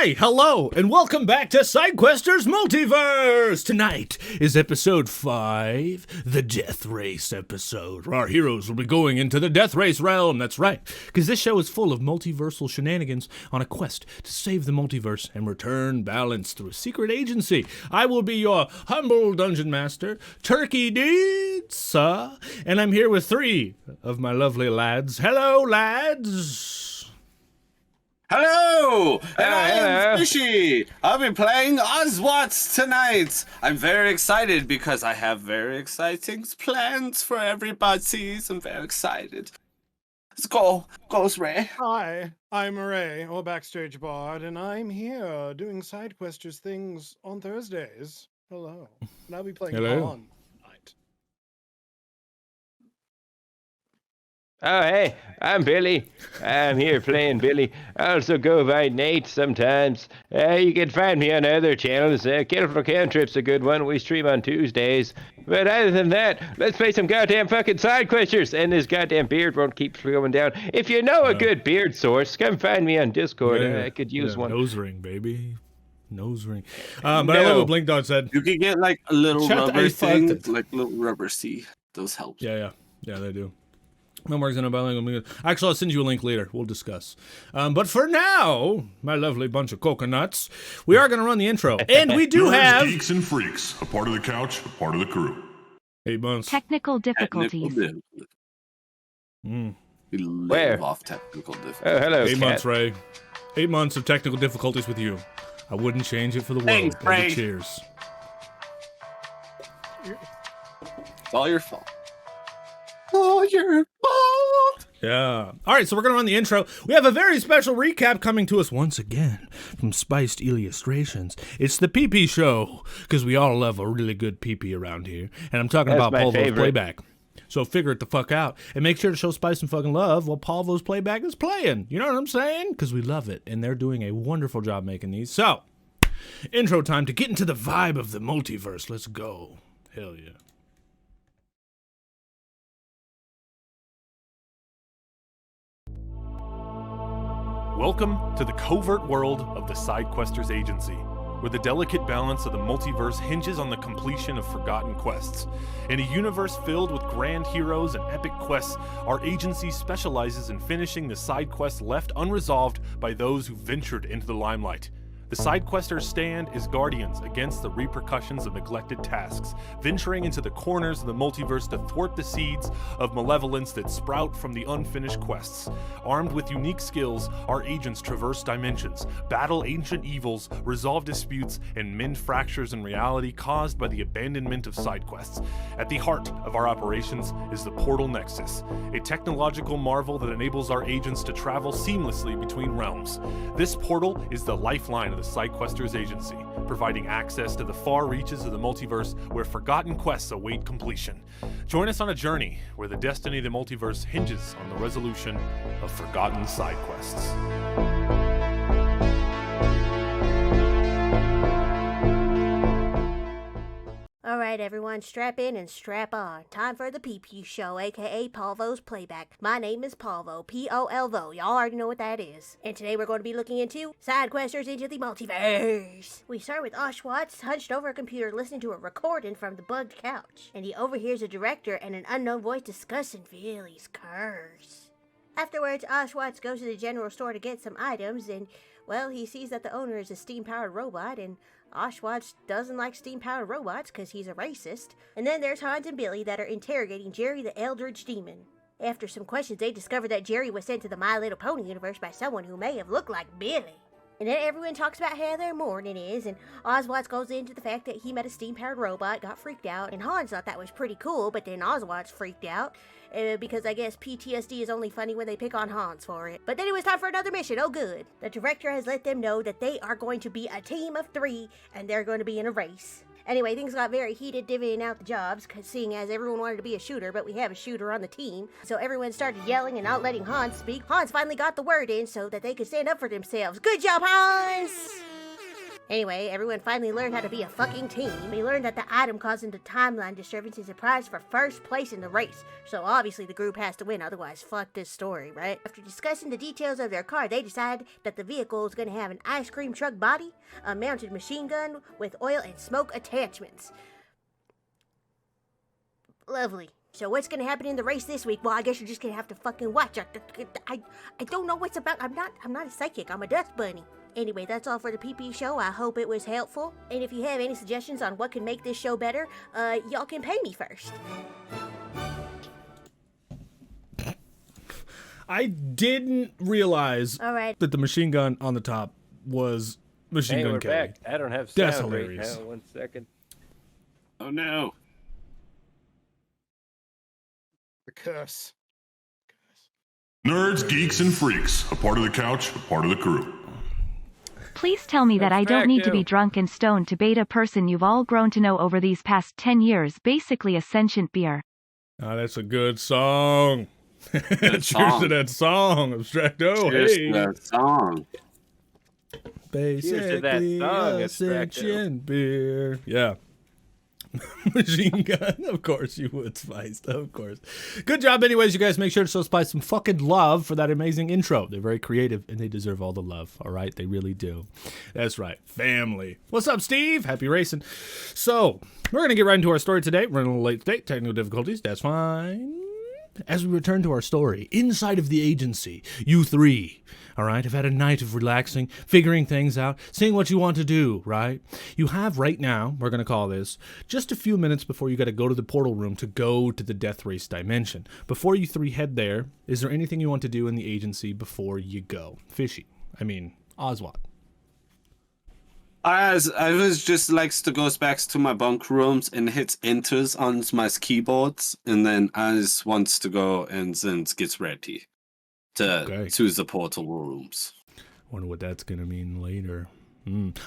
Hi, hello, and welcome back to Sidequesters Multiverse! Tonight is episode 5, the Death Race episode, where our heroes will be going into the Death Race realm. That's right, because this show is full of multiversal shenanigans on a quest to save the multiverse and return balance through a secret agency. I will be your humble dungeon master, Turkey Deeds, and I'm here with 3 of my lovely lads. Hello, lads! Hello! And I am Fishy! I'll be playing Oswats tonight! I'm very excited because I have very exciting plans for everybody. I'm very excited. Let's go. Goes Ray. Hi, I'm Ray, or Backstage Bard, and I'm here doing Sidequesters things on Thursdays. Hello. And I'll be playing on tonight. Oh, hey, I'm Billy. I'm here playing Billy. I also go by Nate sometimes. You can find me on other channels. Kill for Cantrip's a good one. We stream on Tuesdays. But other than that, let's play some goddamn fucking side questers. And this goddamn beard won't keep going down. If you know a good beard source, come find me on Discord. I could use one. Nose ring, baby. Nose ring. But I love what Blink Dog said. You can get like a little rubber thing, like little rubber C. Those help. Yeah, they do. I'm working on bilingual. Actually, I'll send you a link later. We'll discuss. But for now, my lovely bunch of coconuts, we are going to run the intro. And we do have... Geeks and freaks, a part of the couch, a part of the crew. 8 months. Technical difficulties. We live off technical difficulties. Oh, hello, 8 months, Ray. 8 months of technical difficulties with you. I wouldn't change it for the world. Thanks, Ray. Cheers. It's all your fault. All your fault. Yeah. All right, so we're going to run the intro. We have a very special recap coming to us once again from Spicedeliastrations. It's the PP show, because we all love a really good PP around here. And I'm talking about Paulvo's playback. So figure it the fuck out. And make sure to show Spice some fucking love while Paulvo's playback is playing. You know what I'm saying? Because we love it. And they're doing a wonderful job making these. So, intro time to get into the vibe of the multiverse. Let's go. Hell yeah. Welcome to the covert world of the Sidequesters Agency, where the delicate balance of the multiverse hinges on the completion of forgotten quests. In a universe filled with grand heroes and epic quests, our agency specializes in finishing the side quests left unresolved by those who ventured into the limelight. The Sidequesters stand as guardians against the repercussions of neglected tasks, venturing into the corners of the multiverse to thwart the seeds of malevolence that sprout from the unfinished quests. Armed with unique skills, our agents traverse dimensions, battle ancient evils, resolve disputes, and mend fractures in reality caused by the abandonment of side quests. At the heart of our operations is the Portal Nexus, a technological marvel that enables our agents to travel seamlessly between realms. This portal is the lifeline of the Sidequesters Agency, providing access to the far reaches of the multiverse where forgotten quests await completion. Join us on a journey where the destiny of the multiverse hinges on the resolution of forgotten side quests. Alright everyone, strap in and strap on. Time for the PP show, aka Paulvo's playback. My name is Paulvo, P-O-L-V-O. Y'all already know what that is. And today we're going to be looking into Sidequesters into the Multiverse. We start with Oswats hunched over a computer listening to a recording from the bugged couch. And he overhears a director and an unknown voice discussing Billy's curse. Afterwards, Oswats goes to the general store to get some items and, well, he sees that the owner is a steam-powered robot and Oswats doesn't like steam-powered robots because he's a racist. And then there's Hans and Billy that are interrogating Jerry the Eldritch Demon. After some questions, they discover that Jerry was sent to the My Little Pony universe by someone who may have looked like Billy. And then everyone talks about how their morning is, and Oswats goes into the fact that he met a steam-powered robot, got freaked out, and Hans thought that was pretty cool, but then Oswats freaked out, because I guess PTSD is only funny when they pick on Hans for it. But then it was time for another mission, oh good. The director has let them know that they are going to be a team of 3, and they're going to be in a race. Anyway, things got very heated divvying out the jobs, seeing as everyone wanted to be a shooter, but we have a shooter on the team. So everyone started yelling and not letting Hans speak. Hans finally got the word in so that they could stand up for themselves. Good job, Hans! Anyway, everyone finally learned how to be a fucking team. We learned that the item causing the timeline disturbance is a prize for first place in the race. So obviously the group has to win, otherwise fuck this story, right? After discussing the details of their car, they decided that the vehicle is going to have an ice cream truck body, a mounted machine gun with oil and smoke attachments. Lovely. So what's gonna happen in the race this week? Well, I guess you're just gonna have to fucking watch. I don't know what's about. I'm not a psychic. I'm a dust bunny. Anyway, that's all for the PP show. I hope it was helpful. And if you have any suggestions on what can make this show better, y'all can pay me first. I didn't realize that the machine gun on the top was Machine Gun Kelly. Back. I don't have sound. That's hilarious. Right now. 1 second. Oh no. The curse. Nerds, geeks, and freaks. A part of the couch, a part of the crew. Please tell me that I don't need to be drunk and stoned to bait a person you've all grown to know over these past 10 years, basically a sentient beer. Oh, that's a good song. Good Cheers song. to that song, Abstracto. Cheers Hey. to that song. Basically that song, a Abstracto. sentient beer. Yeah. Machine gun. Of course you would, Spiced. Of course. Good job anyways, you guys. Make sure to show Spice some fucking love for that amazing intro. They're very creative and they deserve all the love. All right? They really do. That's right. Family. What's up, Steve? Happy racing. So, we're going to get right into our story today. We're running a little late today. Technical difficulties. That's fine. As we return to our story, inside of the agency, you three, all right, have had a night of relaxing, figuring things out, seeing what you want to do, right? You have right now, we're going to call this, just a few minutes before you got to go to the portal room to go to the death race dimension. Before you three head there, is there anything you want to do in the agency before you go? Oswald. I was just likes to goes back to my bunk rooms and hits enters on my keyboards, and then As wants to go and then gets ready to the portal rooms. Wonder what that's gonna mean later.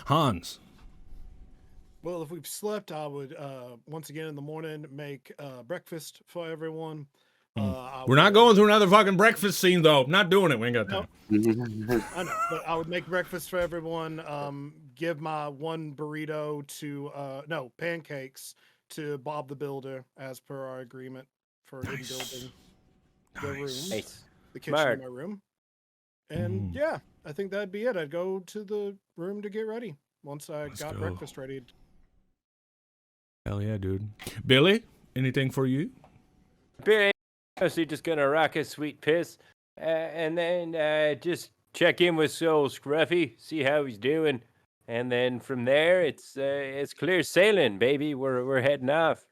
Hans. Well, if we've slept, I would once again in the morning make breakfast for everyone. We're not going through another fucking breakfast scene though. Not doing it. We ain't got time. I know, but I would make breakfast for everyone. Give my one burrito to pancakes to Bob the Builder, as per our agreement for him building the room, the kitchen in my room. And yeah, I think that'd be it. I'd go to the room to get ready once I got breakfast ready. Hell yeah, dude. Billy, anything for you? Billy, mostly just gonna rock a sweet piss, and then just check in with Soul Scruffy, see how he's doing. And then from there, it's clear sailing, baby. We're heading off.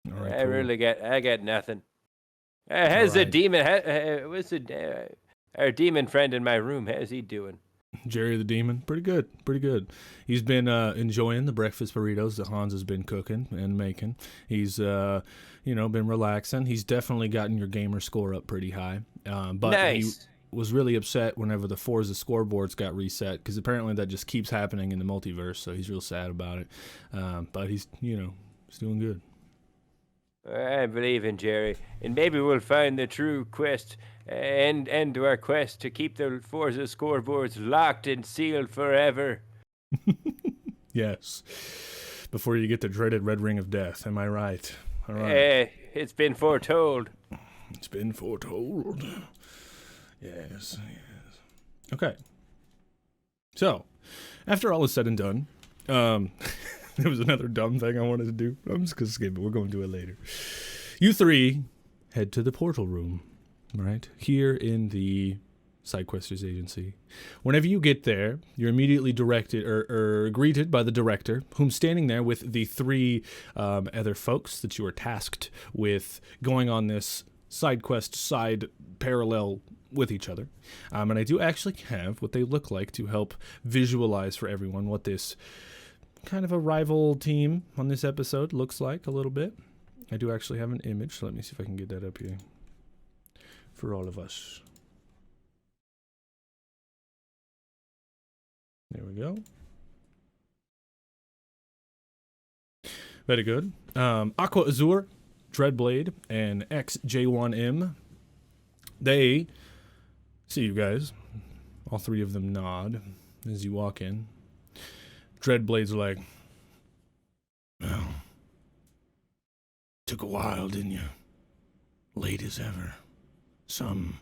All right, I got nothing. How's the demon? Our demon friend in my room? How's he doing? Jerry the Demon, pretty good. He's been enjoying the breakfast burritos that Hans has been cooking and making. He's been relaxing. He's definitely gotten your gamer score up pretty high. But nice. He was really upset whenever the Forza scoreboards got reset, because apparently that just keeps happening in the multiverse, so he's real sad about it. But he's doing good. I believe in Jerry, and maybe we'll find the true quest and end to our quest to keep the Forza scoreboards locked and sealed forever. Yes. Before you get the dreaded red ring of death, am I right? All right. It's been foretold. It's been foretold. Yes. Okay. So, after all is said and done, there was another dumb thing I wanted to do. I'm just going to skip it. We're going to do it later. You three head to the portal room, right? Here in the Sidequests agency. Whenever you get there, you're immediately directed or greeted by the director, whom's standing there with the three other folks that you are tasked with going on this side quest, side parallel with each other. And I do actually have what they look like to help visualize for everyone what this kind of a rival team on this episode looks like a little bit. I do actually have an image, so let me see if I can get that up here for all of us. There we go. Very good. Aqua Azure, Dreadblade, and XJ1M. They see you guys. All three of them nod as you walk in. Dreadblade's like, well, took a while, didn't you? Late as ever. Some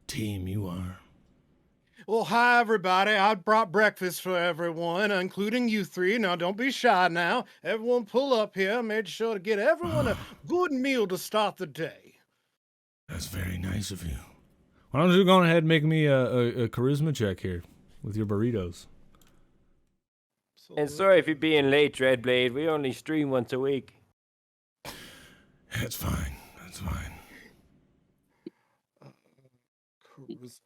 team you are. Well, hi, everybody. I brought breakfast for everyone, including you three. Now, don't be shy now. Everyone pull up here. I made sure to get everyone a good meal to start the day. That's very nice of you. Why don't you go ahead and make me a charisma check here with your burritos? And sorry for being late, Dreadblade. We only stream once a week. That's fine. That's fine. Charisma.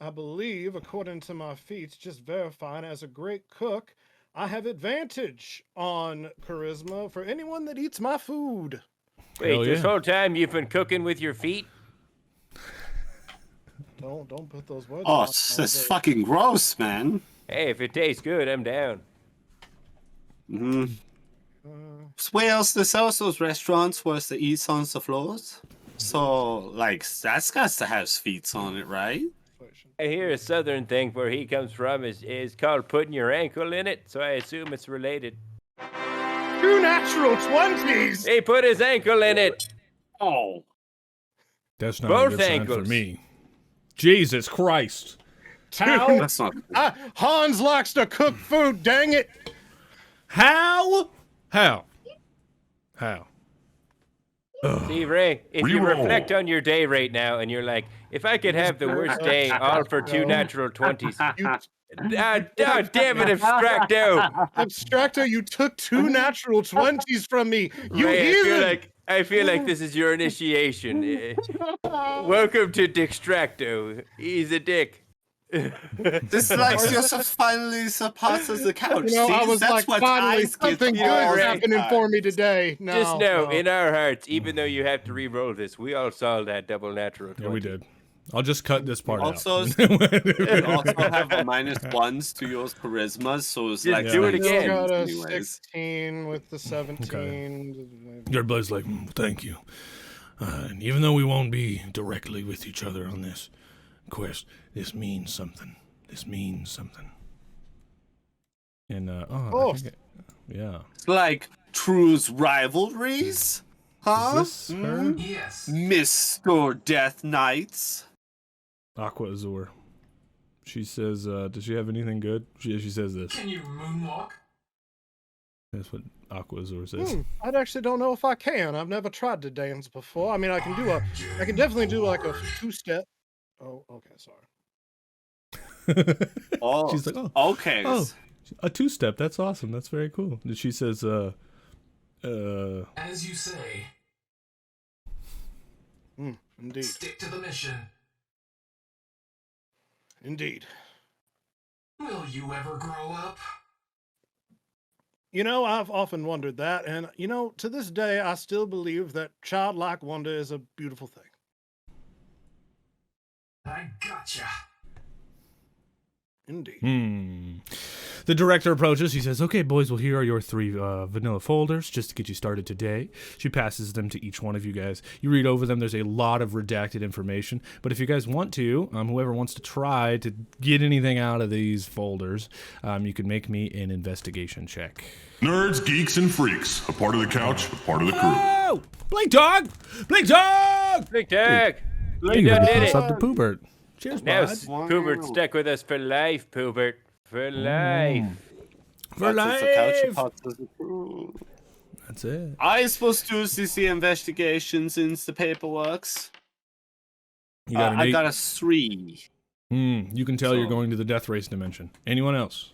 I believe, according to my feats, just verifying as a great cook, I have advantage on charisma for anyone that eats my food. Wait, this whole time you've been cooking with your feet? Don't put those words. Oh, that's fucking gross, man. Hey, if it tastes good, I'm down. Where else there's also restaurants where they eat on the floors. So, like, that's got to have feet on it, right? I hear a southern thing where he comes from is called putting your ankle in it, so I assume it's related. 2 natural 20s! He put his ankle in it! Oh. That's not Both a good sign ankles. for me. Jesus Christ. How? That's not. Hans likes to cook food, dang it! How? See, Ray, if you reflect on your day right now and you're like, if I could have the worst day all for 2 natural 20s. Damn it, Abstracto! Abstracto, you took 2 natural 20s from me. You Ray, heathen! I feel like this is your initiation. Welcome to Dickstracto. He's a dick. This like Joseph finally surpasses the couch. You know, I See, was that's like, what finally, eyes get something for good's every happening time. for me today. No, Just know, no. in our hearts, even though you have to re-roll this, we all saw that double natural 20. Yeah, we did. I'll just cut this part Also, out. you also have a -1s to your charisma, so it's like do it Still again. got a anyways. 16 with the 17. Your blood's like, thank you. And even though we won't be directly with each other on this quest, this means something. This means something. And, yeah. It's like True's rivalries, huh? Is this her? Yes. Mr. Death Knights. Aqua Azure. She says, does she have anything good? She says this. Can you moonwalk? That's what Aqua Azure says. I actually don't know if I can. I've never tried to dance before. I mean, I can definitely do like a 2-step. Oh, okay, sorry. Oh, She's like, okay. Oh, a 2-step. That's awesome. That's very cool. And she says, As you say, Indeed. stick to the mission. Indeed. Will you ever grow up? You know, I've often wondered that, and, you know, to this day, I still believe that childlike wonder is a beautiful thing. I gotcha. Indeed. The director approaches. He says, okay, boys, well, here are your 3 vanilla folders just to get you started today. She passes them to each one of you guys. You read over them. There's a lot of redacted information. But if you guys want to, whoever wants to try to get anything out of these folders, you can make me an investigation check. Nerds, geeks, and freaks. A part of the couch, a part of the crew. Oh! Blink Dog! Blink Dog! Blink Tag! You done did What's it. up to Poobert? Cheers, Now, bud. Poobert stuck with us for life, Poobert. For life. For Pots as a couch, life! pots as a crew. That's it. I supposed to do the investigations in the paperworks. You got an I 8. got a 3. You can tell you're going to the death race dimension. Anyone else?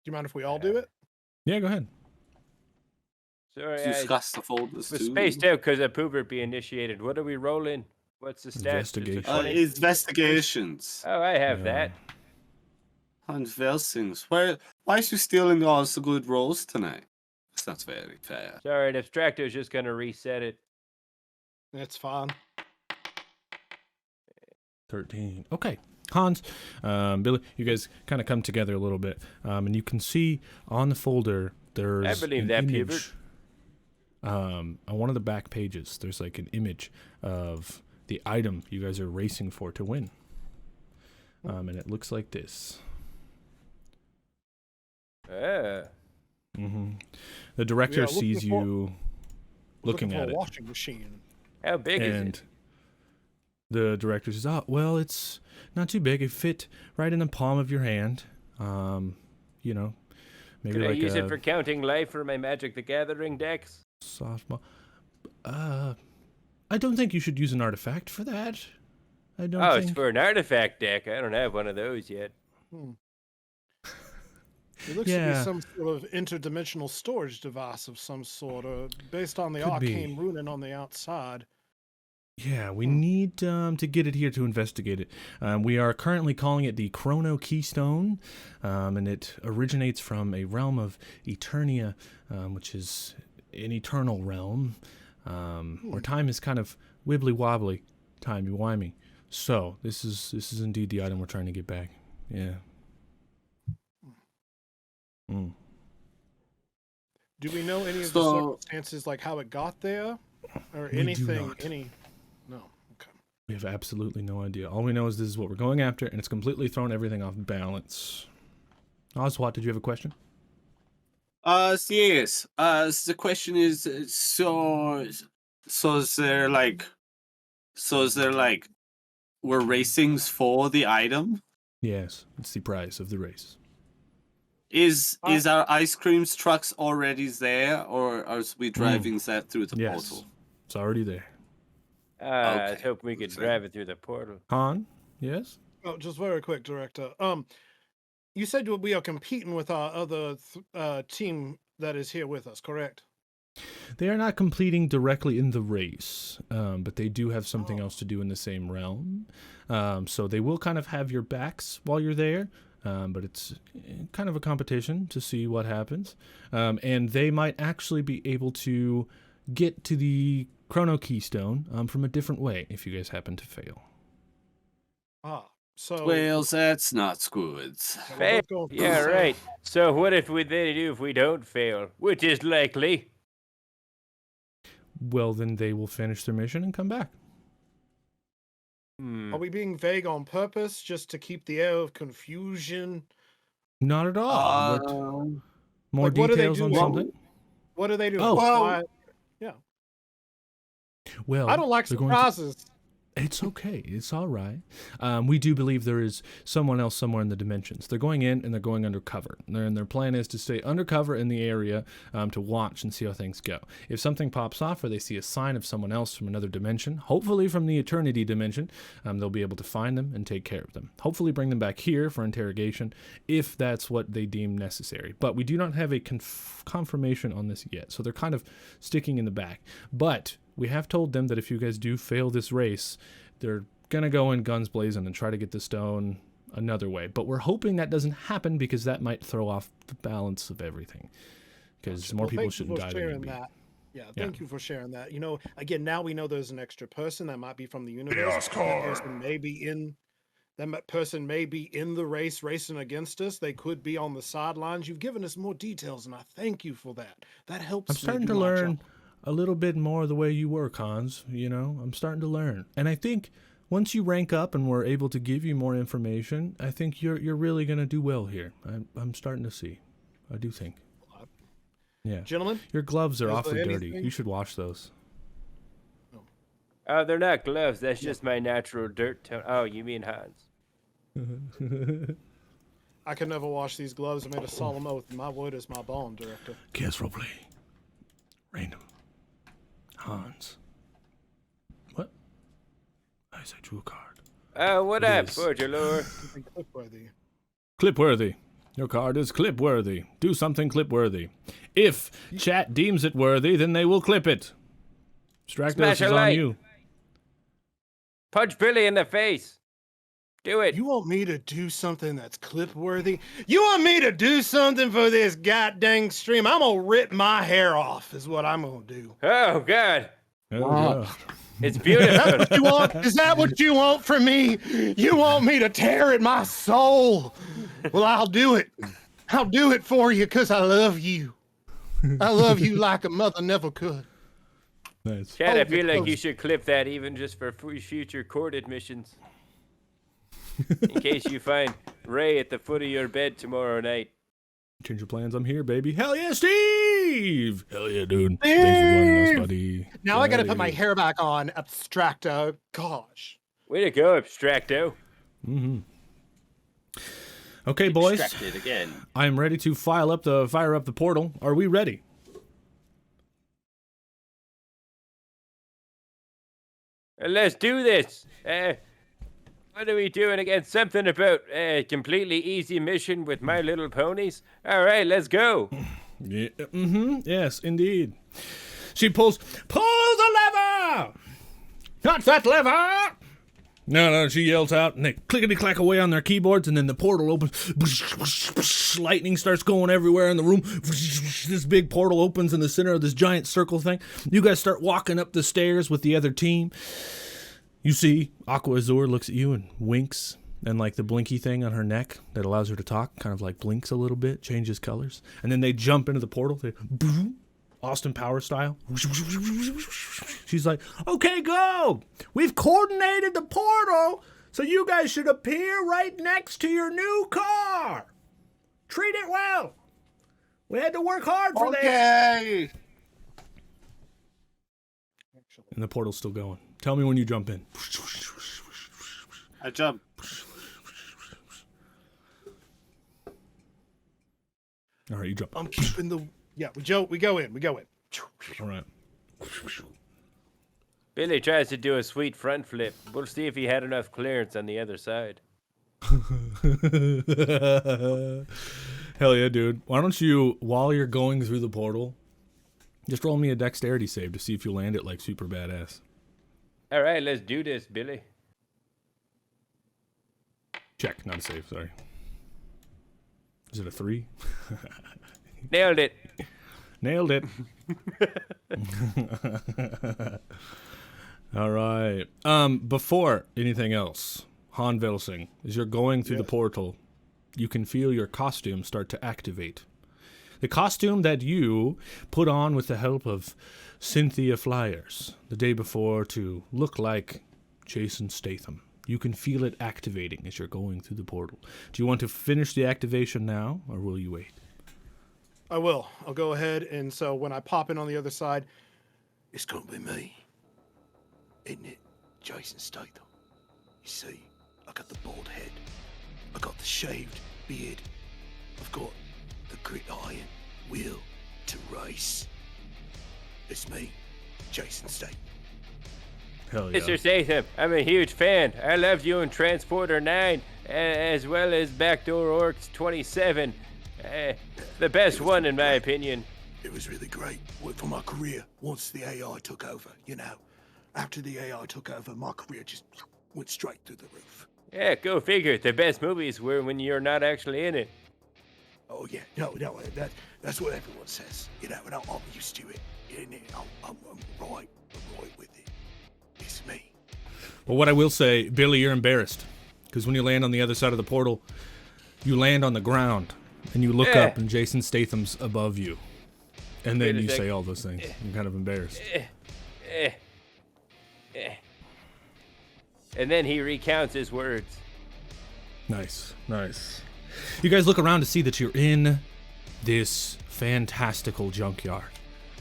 Do you mind if we all do it? Yeah, go ahead. Sorry, Discuss the folders was too. spaced out because of Poobert be initiated. What are we rolling? What's the stats? Just a Investigation. 20? Investigations. Oh, I have that. And those things. Why is you stealing all the good rolls tonight? That's not very fair. Sorry, Abstracto's just going to reset it. It's fine. 13. Okay. Hans, Billy, you guys kind of come together a little bit. And you can see on the folder, there's I believe an that, image. On one of the back pages, there's like an image of the item you guys are racing for to win. And it looks like this. Ah. The director Yeah, sees you looking at a it. washing machine. How big is And it? the director says, "Oh, well, it's not too big. It fit right in the palm of your hand. You know, maybe Could I like use a it for counting life for my Magic the Gathering decks? softball. I don't think you should use an artifact for that. I don't Oh, think. it's for an artifact deck. I don't have one of those yet. It looks to Yeah. be some sort of interdimensional storage device of some sort, based on the Could be. arcane runing on the outside. Yeah, we need to get it here to investigate it. We are currently calling it the Chrono Keystone, and it originates from a realm of Eternia, which is an eternal realm, where time is kind of wibbly wobbly, timey-wimey. So this is indeed the item we're trying to get back. Yeah. Do we know any of So- the circumstances, like how it got there, or We do anything? not. No. Okay. We have absolutely no idea. All we know is this is what we're going after, and it's completely thrown everything off balance. Oswald, did you have a question? Yes. The question is, so is there like, we're racings for the item? Yes, it's the price of the race. Is our ice cream trucks already there, or are we driving that through the Yes, portal? it's already there. I was Okay. hoping we could drive it through the portal. Han, yes? Oh, just very quick, Director. You said we are competing with our other team that is here with us, correct? They are not completing directly in the race, but they do have something else to do in the same realm. So they will kind of have your backs while you're there, but it's kind of a competition to see what happens. And they might actually be able to get to the Chrono Keystone from a different way if you guys happen to fail. So Well, that's not good. we're both going Yeah, through the right. same- So what if they do if we don't fail, which is likely? Well, then they will finish their mission and come back. Are we being vague on purpose, just to keep the air of confusion? Not at all. But more like, what do they details do? on something? What do they do? Oh. Why- Well, I don't like they're going to- surprises. It's okay. It's all right. We do believe there is someone else somewhere in the dimensions. They're going in and they're going undercover. And their plan is to stay undercover in the area to watch and see how things go. If something pops off or they see a sign of someone else from another dimension, hopefully from the eternity dimension, they'll be able to find them and take care of them. Hopefully bring them back here for interrogation if that's what they deem necessary. But we do not have a confirmation on this yet. So they're kind of sticking in the back. But we have told them that if you guys do fail this race, they're going to go in guns blazing and try to get the stone another way. But we're hoping that doesn't happen because that might throw off the balance of everything. Because more people shouldn't die than need be. Yeah, thank you for sharing that. You know, again, now we know there's an extra person that might be from the universe. Chaos That card. person may be in the race racing against us. They could be on the sidelines. You've given us more details, and I thank you for that. That helps. I'm me starting do to my learn job. a little bit more the way you work, Hans. You know, I'm starting to learn. And I think once you rank up and we're able to give you more information, I think you're really going to do well here. I'm starting to see. I do think. Yeah. Gentlemen, Your gloves are is there awfully dirty. anything- You should wash those. Oh, they're not gloves. That's just my natural dirt tone. Oh, you mean Hans? I can never wash these gloves. I made a solemn oath. My word is my bond, Director. Chaos roleplay. Random. Hans. What? I said drew a card. Oh, what up, Yes. Borgelor? Something clip-worthy. Clip-worthy. Your card is clip-worthy. Do something clip-worthy. If chat deems it worthy, then they will clip it. Stractos Smash a is on light. you. Punch Billy in the face. Do it. You want me to do something that's clip-worthy? You want me to do something for this goddamn stream? I'm gonna rip my hair off, is what I'm gonna do. Oh, God. Oh, God. It's beautiful. What you want? Is that what you want from me? You want me to tear at my soul? Well, I'll do it. I'll do it for you because I love you. I love you like a mother never could. Nice. Chad, I Hold it feel like you close. should clip that even just for future court admissions. in case you find Ray at the foot of your bed tomorrow night. Change your plans. I'm here, baby. Hell yeah, Steve! Hell yeah, dude. Thanks for joining us, buddy. Now I gotta put my hair back on, Abstracto. Gosh. Way to go, Abstracto. Mm-hmm. Okay, boys. Extracted again. I'm ready to fire up the portal. Are we ready? Let's do this. What are we doing again? Something about a completely easy mission with My Little Ponies? All right, let's go. Yeah, yes, indeed. She pull the lever! Not that lever! No, she yells out, and they clickety-clack away on their keyboards, and then the portal opens. Lightning starts going everywhere in the room. This big portal opens in the center of this giant circle thing. You guys start walking up the stairs with the other team. You see Aqua Azur looks at you and winks, and like the blinky thing on her neck that allows her to talk kind of like blinks a little bit, changes colors. And then they jump into the portal. They boom, Austin Power style. She's like, okay, go. We've coordinated the portal, so you guys should appear right next to your new car. Treat it well. We had to work hard for this. Okay. And the portal's still going. Tell me when you jump in. I jump. All right, you jump. I'm keeping the... Yeah, we go in. All right. Billy tries to do a sweet front flip. We'll see if he had enough clearance on the other side. Hell yeah, dude. Why don't you, while you're going through the portal, just roll me a dexterity save to see if you land it like super badass. All right, let's do this, Billy. Check, not a save, sorry. Is it a 3? Nailed it. Nailed it. All right. Before anything else, Han Velsing, as you're going through the portal, you can feel your costume start to activate. The costume that you put on with the help of Cynthia Flyers the day before to look like Jason Statham. You can feel it activating as you're going through the portal. Do you want to finish the activation now, or will you wait? I will. I'll go ahead, and so when I pop in on the other side, It's gonna be me, isn't it, Jason Statham? You see, I got the bald head, I got the shaved beard, I've got the gridiron wheel to race. It's me, Jason Statham. Hell yeah. Mr. Statham, I'm a huge fan. I loved you in Transporter 9, as well as Backdoor Orcs 27. The best one, in my opinion. It was really great. Worked for my career once the AI took over, you know. After the AI took over, my career just went straight through the roof. Yeah, go figure. The best movies were when you're not actually in it. Oh, yeah. No, that's what everyone says. You know, and I'm used to it. Isn't it? I'm right with it. It's me. Well, what I will say, Billy, you're embarrassed. Because when you land on the other side of the portal, you land on the ground. And you look up and Jason Statham's above you. And then you say all those things. You're kind of embarrassed. And then he recounts his words. Nice. You guys look around to see that you're in this fantastical junkyard.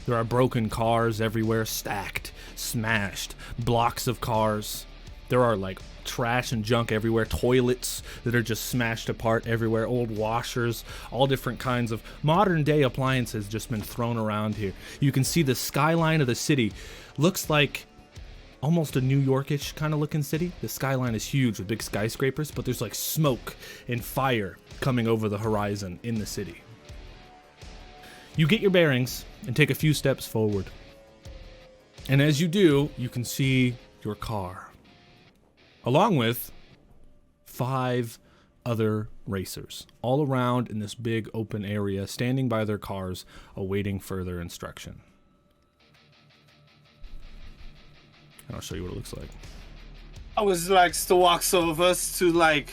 There are broken cars everywhere, stacked, smashed, blocks of cars. There are like trash and junk everywhere, toilets that are just smashed apart everywhere, old washers, all different kinds of modern day appliances just been thrown around here. You can see the skyline of the city. Looks like almost a New Yorkish kind of looking city. The skyline is huge with big skyscrapers, but there's like smoke and fire coming over the horizon in the city. You get your bearings and take a few steps forward. And as you do, you can see your car, along with 5 other racers, all around in this big open area, standing by their cars, awaiting further instruction. And I'll show you what it looks like. I was like, still walks over to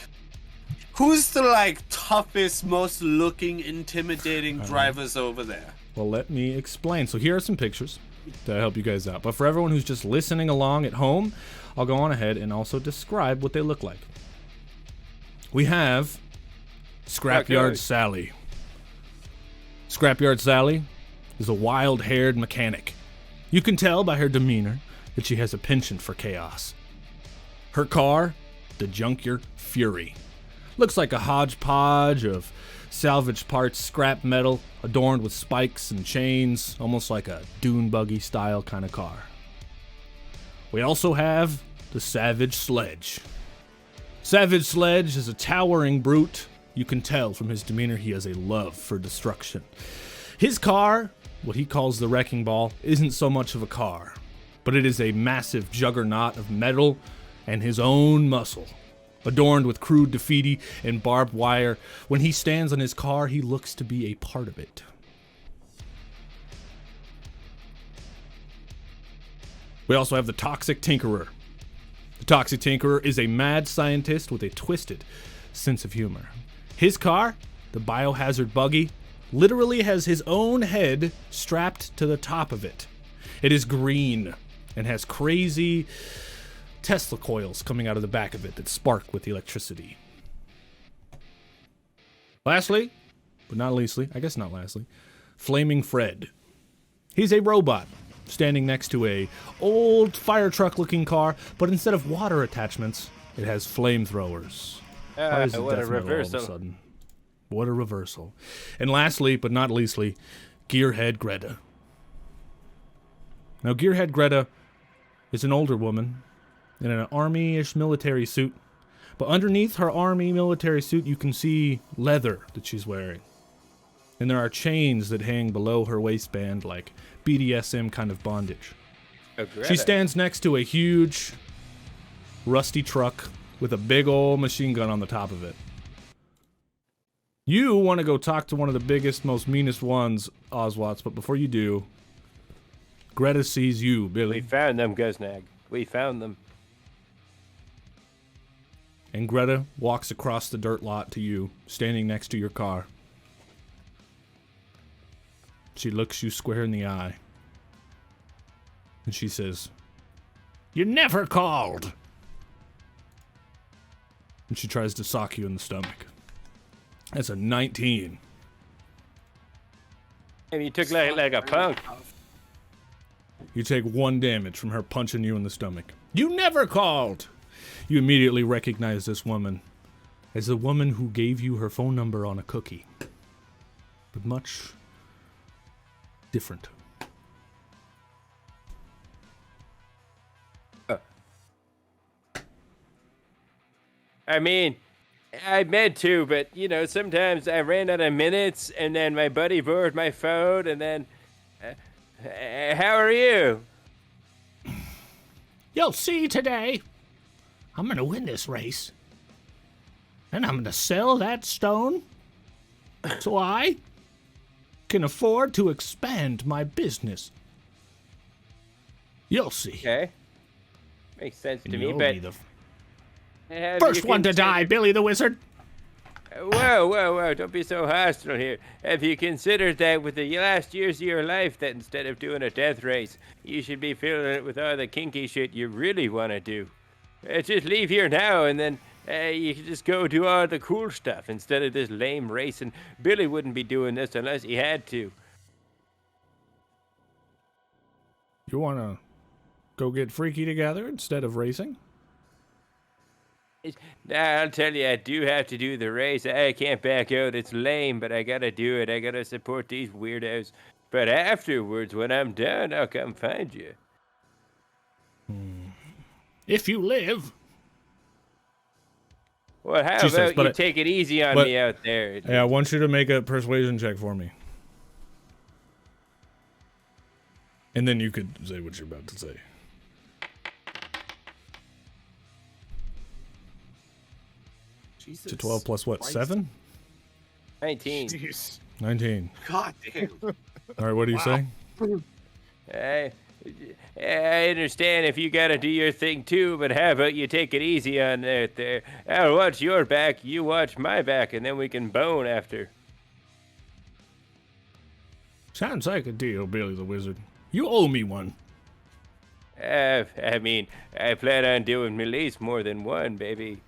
who's the toughest, most looking, intimidating drivers over there? Well, let me explain. So here are some pictures to help you guys out. But for everyone who's just listening along at home, I'll go on ahead and also describe what they look like. we have Scrapyard Okay. Sally. Scrapyard Sally is a wild-haired mechanic. You can tell by her demeanor that she has a penchant for chaos. Her car, the Junkyard Fury, looks like a hodgepodge of salvaged parts, scrap metal, adorned with spikes and chains, almost like a dune buggy style kind of car. We also have the Savage Sledge. Savage Sledge is a towering brute. You can tell from his demeanor he has a love for destruction. His car, what he calls the Wrecking Ball, isn't so much of a car, but it is a massive juggernaut of metal and his own muscle, adorned with crude graffiti and barbed wire. When he stands on his car, he looks to be a part of it. We also have the Toxic Tinkerer. The Toxic Tinkerer is a mad scientist with a twisted sense of humor. His car, the Biohazard Buggy, literally has his own head strapped to the top of it. It is green and has crazy Tesla coils coming out of the back of it that spark with electricity. Lastly, but not leastly, I guess not lastly, Flaming Fred. He's a robot standing next to a old fire truck looking car, but instead of water attachments, it has flamethrowers. Why is it What a death metal all of a reversal. sudden? What a reversal. And lastly, but not leastly, Gearhead Greta. Now, Gearhead Greta is an older woman in an army-ish military suit, but underneath her army military suit, you can see leather that she's wearing. And there are chains that hang below her waistband like BDSM kind of bondage. She stands next to a huge, rusty truck with a big old machine gun on the top of it. You want to go talk to one of the biggest, most meanest ones, Oswats, but before you do, Greta sees you, Billy. We found them, Guznag. We found them. And Greta walks across the dirt lot to you, standing next to your car. She looks you square in the eye. And she says, "You never called!" And she tries to sock you in the stomach. That's a 19. And you took like a punk. You take 1 damage from her punching you in the stomach. You never called! You immediately recognize this woman as the woman who gave you her phone number on a cookie. But much different. I mean, I meant to, but, you know, sometimes I ran out of minutes, and then my buddy borrowed my phone, and then... how are you? You'll see today. I'm gonna win this race. And I'm gonna sell that stone so I can afford to expand my business. You'll see. Okay. Makes sense to And me, you'll but... be the have first you one to die, Billy the Wizard. Whoa, don't be so hostile here. Have you considered that with the last years of your life, that instead of doing a death race, you should be filling it with all the kinky shit you really want to do? Just leave here now, and then you can just go do all the cool stuff instead of this lame race, and Billy wouldn't be doing this unless he had to. You wanna go get freaky together instead of racing? I'll tell you, I do have to do the race. I can't back out. It's lame, but I gotta do it. I gotta support these weirdos. But afterwards, when I'm done, I'll come find you. If you live. Well, how She about says, but you take it easy on me out there? Yeah, I want you to make a persuasion check for me. And then you could say what you're about to say. Jesus To 12 plus what? Christ. 7? 19. Jeez. 19. God damn. All right, what do you say? I understand if you gotta do your thing too, but how about you take it easy on out there? I'll watch your back, you watch my back, and then we can bone after. Sounds like a deal, Billy the Wizard. You owe me one. I mean, I plan on doing at least more than one, baby.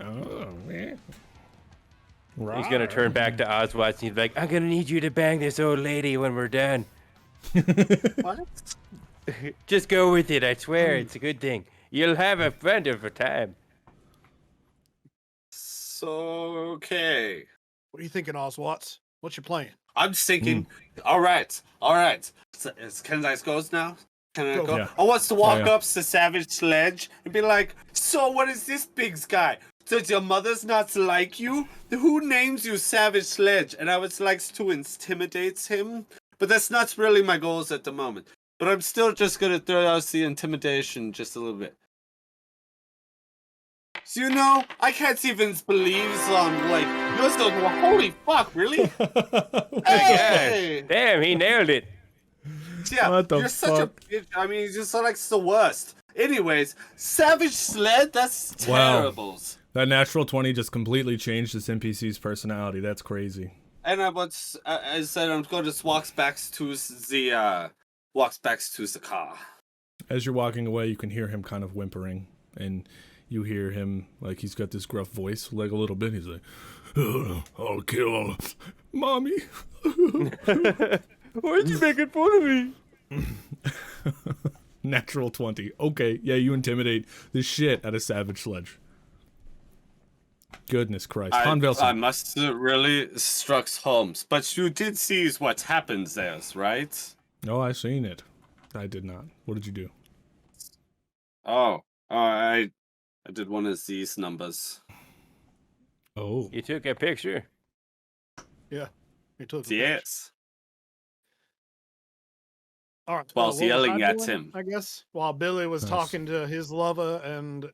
Oh, yeah. He's gonna turn back to Oswald and he's like, I'm gonna need you to bang this old lady when we're done. What? Just go with it, I swear, it's a good thing. You'll have a wonderful time. So, okay. What are you thinking, Oswald? What's your plan? I'm just thinking, all right. So, can I go now? Can I go? Yeah. I want to walk Yeah. up to Savage Sledge and be like, so what is this big guy? Does your mother's not like you? Who names you Savage Sledge? And I would like to intimidate him. But that's not really my goals at the moment. But I'm still just going to throw out the intimidation just a little bit. So, you know, I can't even believe you're so, holy fuck, really? Hey! Damn, he nailed it. Yeah, What the you're such a fuck? bitch. I mean, you're just like the worst. Anyways, Savage Sled, that's Wow. terrible. That natural 20 just completely changed this NPC's personality. That's crazy. And I said I'm going to walk back to the car. As you're walking away, you can hear him kind of whimpering, and you hear him like he's got this gruff voice, like a little bit. He's like, "Oh, I'll kill mommy." Why'd you making fun of me? Natural 20. Okay, yeah, you intimidate the shit out of Savage Sledge. Goodness Christ. Han I Velson. must have really struck Holmes. But you did see what happens there, right? Oh, I seen it. I did not. What did you do? I did one of these numbers. Oh. You took a picture. Yeah. He took the Yes. All right. Whilst what was yelling I at doing, him. I guess while Billy was Nice. talking to his lover, and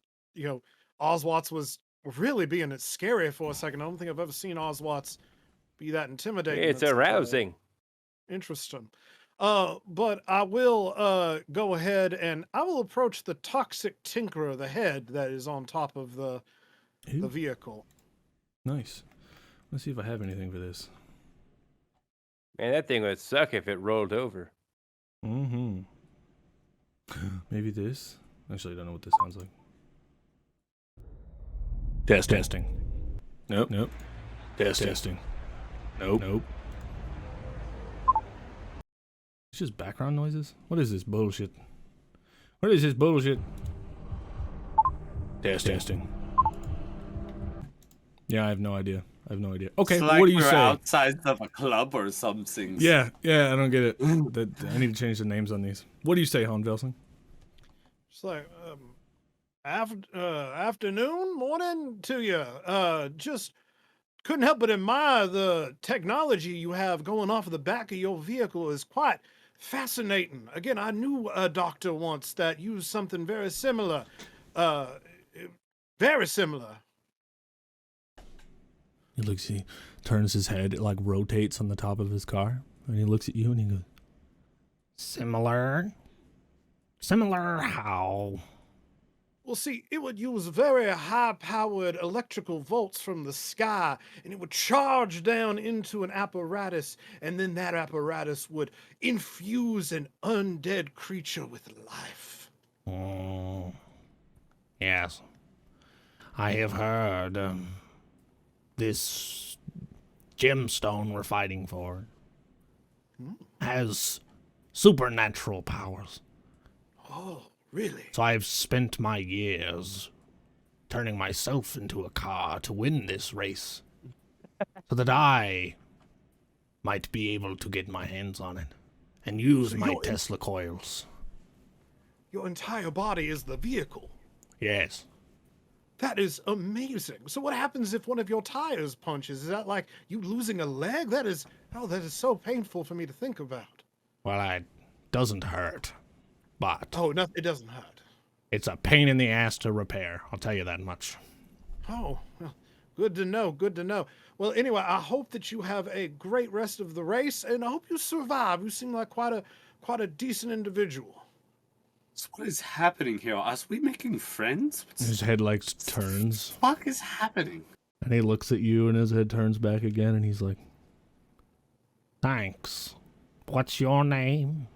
Oswald was really being scary for a second. I don't think I've ever seen Oswald be that intimidating. It's That's, arousing. interesting. But I will go ahead and I will approach the toxic tinkerer, the head that is on top of the Ooh, vehicle. nice. Let's see if I have anything for this. Man, that thing would suck if it rolled over. Mm-hmm. Maybe this? Actually, I don't know what this sounds like. Testing. Nope. Testing. Nope. It's just background noises? What is this bullshit? Testing. Yeah, I have no idea. Okay, It's like what do you we're say? outside of a club or something. Yeah, I don't get it. I need to change the names on these. What do you say, Han Velson? It's like afternoon, morning to you. Just couldn't help but admire the technology you have going off of the back of your vehicle is quite fascinating. Again, I knew a doctor once that used something very similar. Very similar. He turns his head, it like rotates on the top of his car, and he looks at you and he goes, Similar how? Well, see, it would use very high-powered electrical volts from the sky, and it would charge down into an apparatus, and then that apparatus would infuse an undead creature with life. Oh, yes. I have heard this gemstone we're fighting for has supernatural powers. Oh, really? So I've spent my years turning myself into a car to win this race, so that I might be able to get my hands on it and use my Tesla coils. Your entire body is the vehicle. Yes. That is amazing. So what happens if one of your tires punches? Is that like you losing a leg? That is so painful for me to think about. Well, it doesn't hurt, but Oh, no, it doesn't hurt. it's a pain in the ass to repair. I'll tell you that much. Oh, well, good to know. Good to know. Well, anyway, I hope that you have a great rest of the race, and I hope you survive. You seem like quite a decent individual. So what is happening here? Are we making friends? His head like turns, What the fuck is happening? and he looks at you, and his head turns back again, and he's like, "Thanks. What's your name?"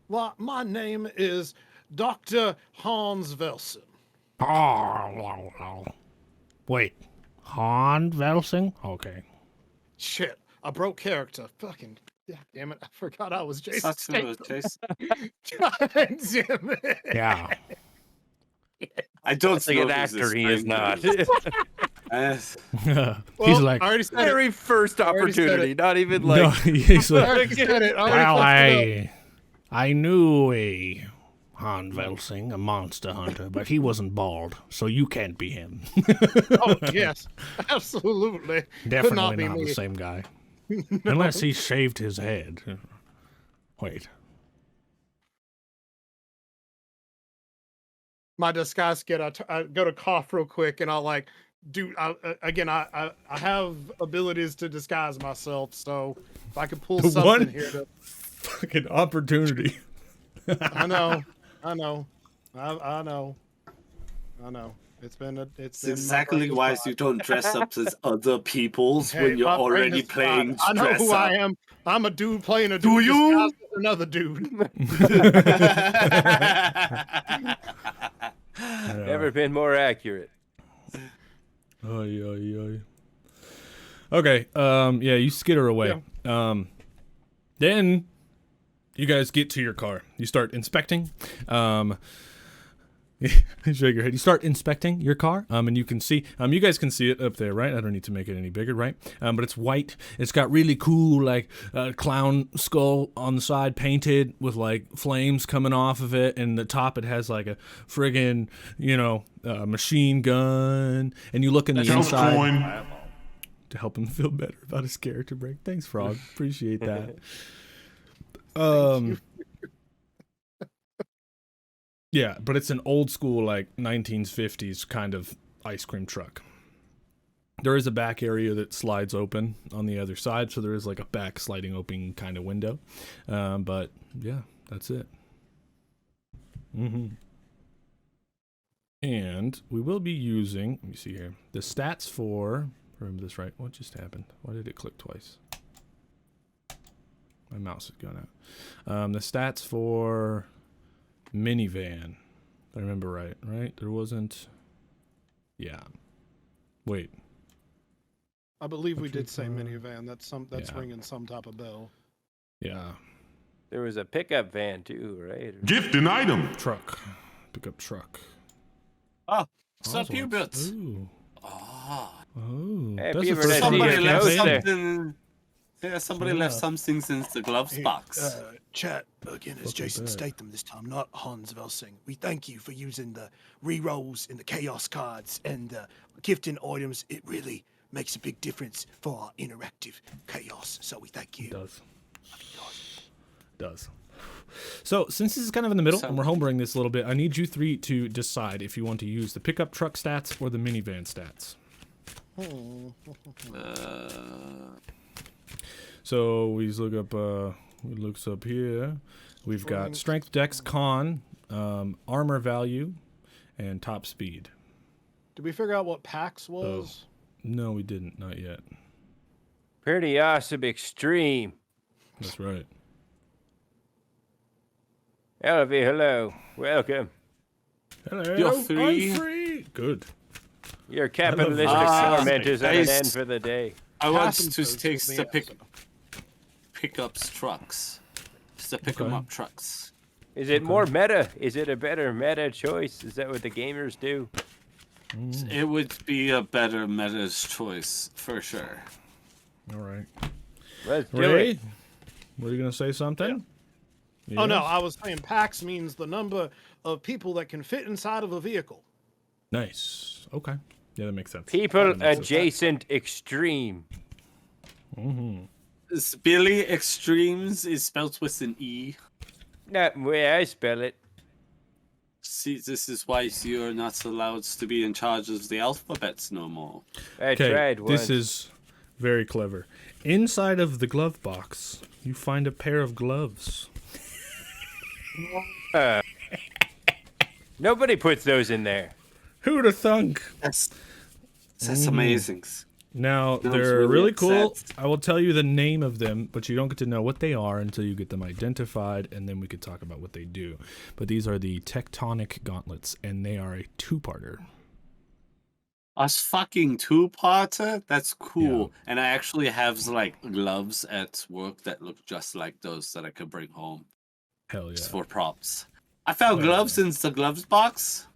Well, my name is Dr. Hans Velson. Oh, Wait, Han Velsing? Okay. Shit, I broke character. Fucking damn it! I forgot I was Jason Such a Jason. God damn it! Yeah. I don't Like know an who's this actor, he is not. Yes. He's like, I already said it. Very first already said opportunity, it. not even no, like. he's I like, already said it. well, I I knew a Han Velsing, a monster hunter, but he wasn't bald, so you can't be him. oh yes, absolutely. Could not Definitely be not me. the same guy. Unless he shaved his head. Wait. My disguise skit. I go to cough real quick, and I'll like do. I have abilities to disguise myself, so if I could pull The something one here to. fucking opportunity. I know. It's been It's exactly why you don't dress up as other people's Hey, when you're my brain already is playing fried. I know dress who up. I am. I'm a dude playing a dude. Do you? disguised as another dude. Never been more accurate. Oy, oy, oy. Okay, yeah, you skitter away. Then you guys get to your car. You start inspecting. Shake your head. You start inspecting your car, and you can see, you guys can see it up there, right? I don't need to make it any bigger, right? But it's white. It's got really cool, like, clown skull on the side, painted with, like, flames coming off of it, and the top it has, like, a friggin', machine gun, and you look in the inside Coin. to help him feel better about his character break. Thanks, Frog. Appreciate that. Yeah, but it's an old school, like, 1950s kind of ice cream truck. There is a back area that slides open on the other side, so there is, like, a back sliding open kind of window. But, yeah, that's it. And we will be using, let me see here, the stats for, remember this right, what just happened? Why did it click twice? My mouse is going out. The stats for minivan, if I remember right? There wasn't, yeah. Wait. I believe we did say minivan. That's ringing some type of bell. Yeah. There was a pickup van too, right? Gift and item. Truck. Pickup truck. Oh, what's up, Hubert? Ooh. Oh. Oh. Hey, That's the Hubert, first I time see Somebody your we left nose there. something. Yeah, somebody left something since the gloves box. Chat, again, it's Jason Statham this time, not Hans Velsing. We thank you for using the re-rolls and the chaos cards and the gifting items. It really makes a big difference for our interactive chaos, so we thank you. It does. So, since this is kind of in the middle, and we're homebrewing this a little bit, I need you three to decide if you want to use the pickup truck stats or the minivan stats. So we look up. We looks up here. We've got strength, dex, con, armor value, and top speed. Did we figure out what PAX was? No, we didn't. Not yet. Pretty awesome extreme. That's right. Elvie, hello. Welcome. Hello. You're free. I'm free. Good. Your capitalistic Ah, torment is at an nice. end for the day. I want to Passengers take will be the pickups trucks. Just to pick them Okay. up trucks. Is it more meta? Is it a better meta choice? Is that what the gamers do? It would be a better meta's choice for sure. All right. Let's do Ray, it. were you gonna say something? Oh no, Yes? I was saying PAX means the number of people that can fit inside of a vehicle. Nice. Okay. Yeah, that makes sense. People That makes sense. adjacent extreme. Billy Extremes is spelled with an E. Not the way I spell it. See, this is why you're not allowed to be in charge of the alphabets no more. I Okay, tried once. this is very clever. Inside of the glove box, you find a pair of gloves. Nobody puts those in there. Who'da thunk? That's amazing. Now, Sounds they're really really cool. upset. I will tell you the name of them, but you don't get to know what they are until you get them identified, and then we could talk about what they do. But these are the tectonic gauntlets, and they are a two-parter. A fucking two-parter? That's cool. Yeah. And I actually have like gloves at work that look just like those that I could bring home. Hell yeah. Just for props. I found gloves in the gloves box.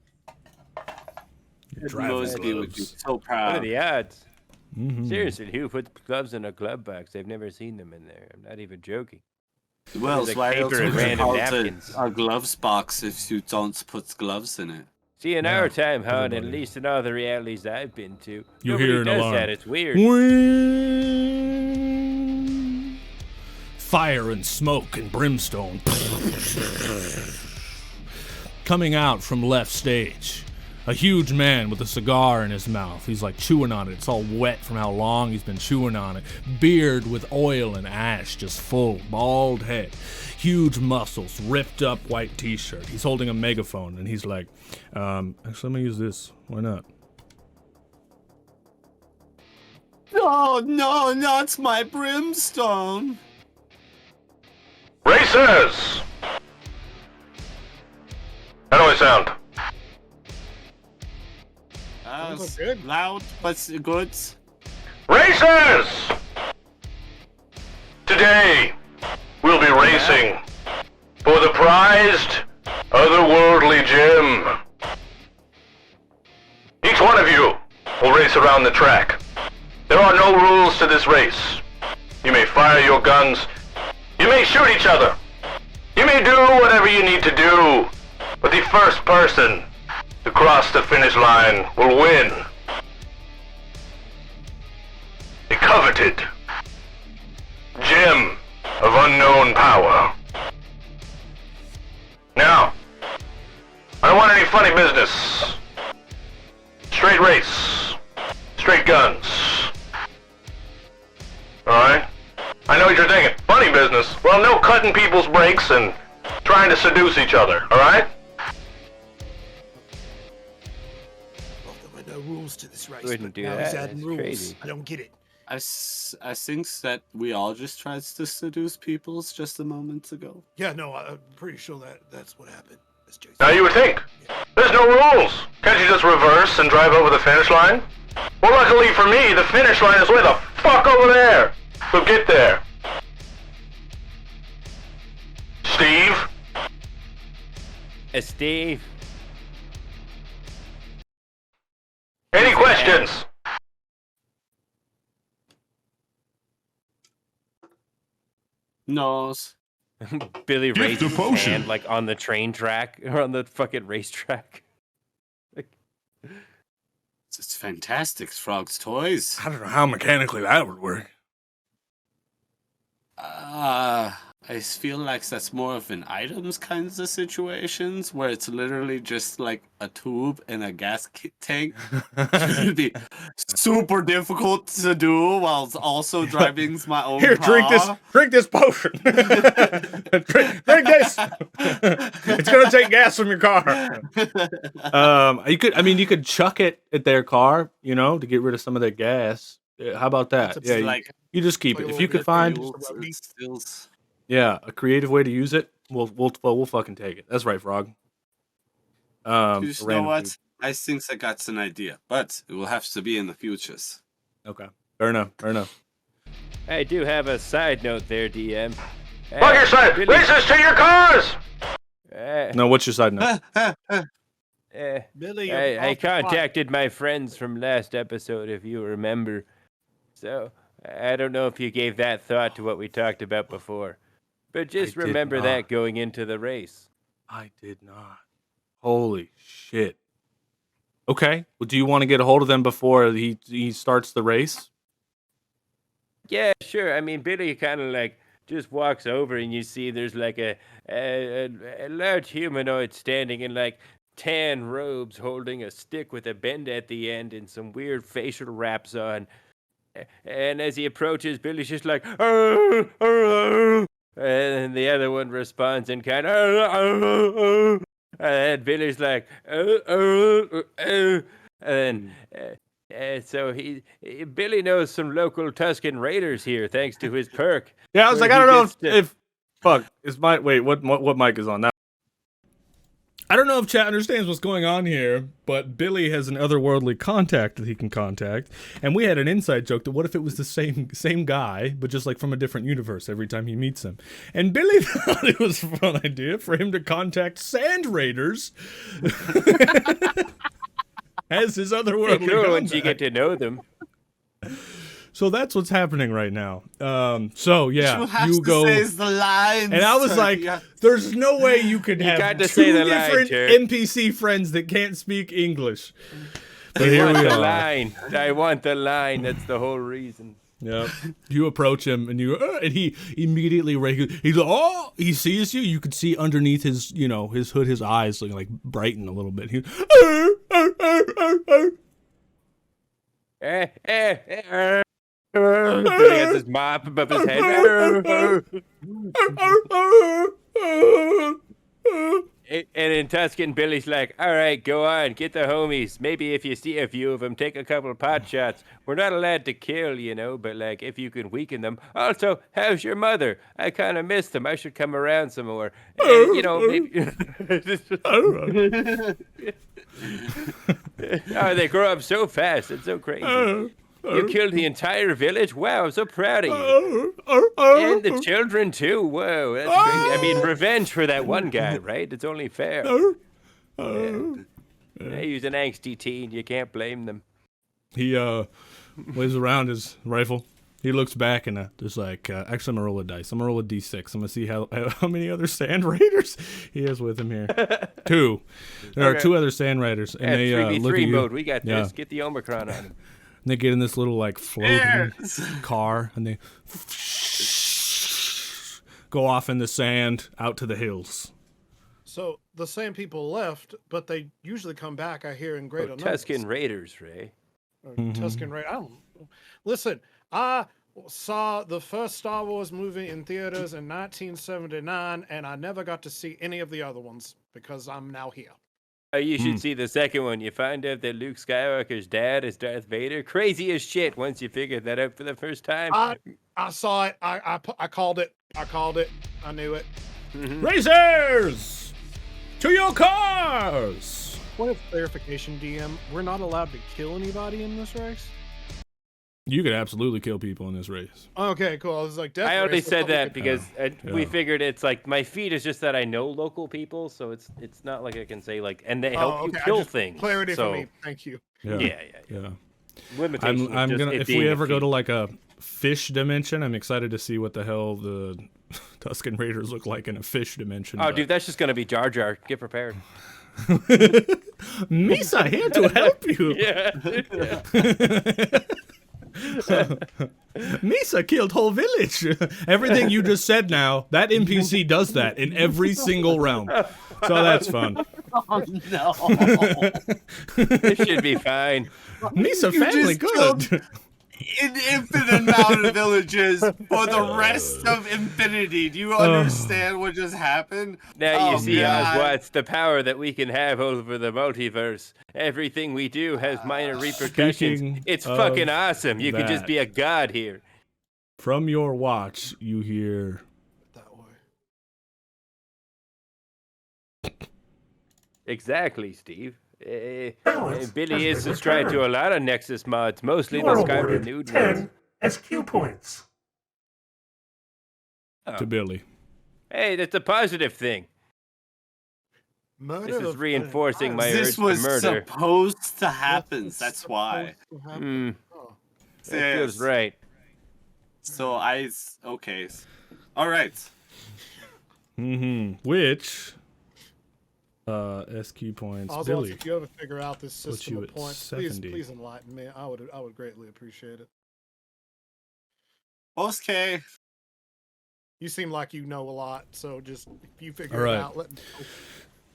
Mosby would be so proud. What are the odds? Mm-hmm. Seriously, who put gloves in a glove box? I've never seen them in there. I'm not even joking. Well, it's why else would you call it a gloves box if you don't put gloves in it? See, in our time, hon, at least in all the realities I've been to, you nobody hear an does alarm. that. It's weird. Fire and smoke and brimstone coming out from left stage. A huge man with a cigar in his mouth. He's like chewing on it. It's all wet from how long he's been chewing on it. Beard with oil and ash, just full, bald head. Huge muscles, ripped up white t-shirt. He's holding a megaphone and he's like, actually let me use this. Why not? Oh no, not my brimstone. Racers! How do I sound? Good. Loud, but good. Racers! Today, we'll be racing for the prized otherworldly gem. Each one of you will race around the track. There are no rules to this race. You may fire your guns. You may shoot each other. You may do whatever you need to do. But the first person to cross the finish line will win. The coveted gem of unknown power. Now, I don't want any funny business. Straight race. Straight guns. Alright? I know what you're thinking. Funny business? Well, no cutting people's brakes and trying to seduce each other, alright? No rules to this race. Wouldn't do now that. he's adding rules. Crazy. I don't get it. I think that we all just tried to seduce people just a moment ago. Yeah, no, I'm pretty sure that's what happened. Now you would think. There's no rules. Can't you just reverse and drive over the finish line? Well, luckily for me, the finish line is way the fuck over there. So get there. Steve? Steve? Any questions? No. Billy Gift raised of his potion. hand like on the train track or on the fucking racetrack. It's fantastic, Frog's Toys. I don't know how mechanically that would work. I feel like that's more of an items kinds of situations where it's literally just like a tube and a gas tank. It would be super difficult to do while also driving my own Here, car. drink this potion. drink this. It's gonna take gas from your car. You could chuck it at their car, to get rid of some of their gas. How about that? Yeah, you just keep it. If you could find a creative way to use it, we'll fucking take it. That's right, Frog. You know what? I think I got an idea, but it will have to be in the futures. Okay, fair enough. I do have a side note there, DM. Fuck your side! Racers to your cars! No, what's your side note? Billy, I contacted my friends from last episode, if you remember. So, I don't know if you gave that thought to what we talked about before. But just remember that going into the race. I did not. Holy shit. Okay. Well, do you want to get a hold of them before he starts the race? Yeah, sure. I mean, Billy kind of like just walks over and you see there's like a large humanoid standing in like tan robes holding a stick with a bend at the end and some weird facial wraps on. And as he approaches, Billy's just like, "Arr, arr," and the other one responds in kind of, and Billy's like, and so Billy knows some local Tuscan raiders here, thanks to his perk. Yeah, I was like, I don't know if fuck is my wait. What mic is on that? I don't know if chat understands what's going on here, but Billy has an otherworldly contact that he can contact, and we had an inside joke that what if it was the same guy, but just like from a different universe every time he meets him. And Billy thought it was a fun idea for him to contact Sand Raiders as his otherworldly contact. Once you get to know them. So that's what's happening right now. So yeah, you go. The lines, and I was like, "There's no way you could have two different NPC friends that can't speak English." But here we are. Line. I want the line. That's the whole reason. Yeah. You approach him, and and he immediately he's like, oh, he sees you. You could see underneath his, his hood, his eyes like brighten a little bit. He, He has his mop above his head. And in Tuscan, Billy's like, all right, go on, get the homies. Maybe if you see a few of them, take a couple of pot shots. We're not allowed to kill, but like if you can weaken them. Also, how's your mother? I kind of miss them. I should come around some more. And, maybe... Oh, they grow up so fast. It's so crazy. You killed the entire village? Wow, I'm so proud of you. And the children, too. Whoa, that's crazy. I mean, revenge for that one guy, right? It's only fair. Yeah. He's an angsty teen. You can't blame them. He waves around his rifle. He looks back and there's like, actually, I'm going to roll a dice. I'm going to roll a d6. I'm going to see how many other Sand Raiders he has with him here. 2. There are 2 other Sand Raiders. And they 3v3 look at you. Mode. We got this. Get the Omicron on him. And they get in this little like floating car and they go off in the sand out to the hills. So the same people left, but they usually come back, I hear, in greater numbers. Tuscan Raiders, Ray. Tuscan Raiders. I don't listen. I saw the first Star Wars movie in theaters in 1979, and I never got to see any of the other ones because I'm now here. You should see the second one. You find out that Luke Skywalker's dad is Darth Vader. Crazy as shit once you figured that out for the first time. I saw it. I called it. I called it. I knew it. Racers! To your cars! Point of clarification, DM. We're not allowed to kill anybody in this race? You could absolutely kill people in this race. Okay, cool. I was like, I only said that because we figured it's like my feed is just that I know local people, so it's not like I can say like, and they help you kill things. Clarity for me. Thank you. Yeah. Limitations. I'm gonna if we ever go to like a fish dimension, I'm excited to see what the hell the Tuscan Raiders look like in a fish dimension. Oh, dude, that's just gonna be Jar Jar. Get prepared. Misa here to help you. Misa killed whole village. Everything you just said now, that NPC does that in every single realm. So that's fun. Oh, no. It should be fine. Misa family good. An infinite amount of villages for the rest of infinity. Do you understand what just happened? Now you see, Oswat's the power that we can have over the multiverse. Everything we do has minor repercussions. It's fucking awesome. You can just be a god here. From your watch, you hear... Exactly, Steve. Billy is subscribed to a lot of Nexus mods, mostly the Skyrim nude ones. SQ points. To Billy. Hey, that's a positive thing. This is reinforcing my urge to murder. This was supposed to happen. That's why. That feels right. So okay. All right. Which... SQ points. Also, Billy, if you ever figure out this system of points, 70. please enlighten me. I would greatly appreciate it. Okay. You seem like you know a lot, so just if you figure it out, let me know.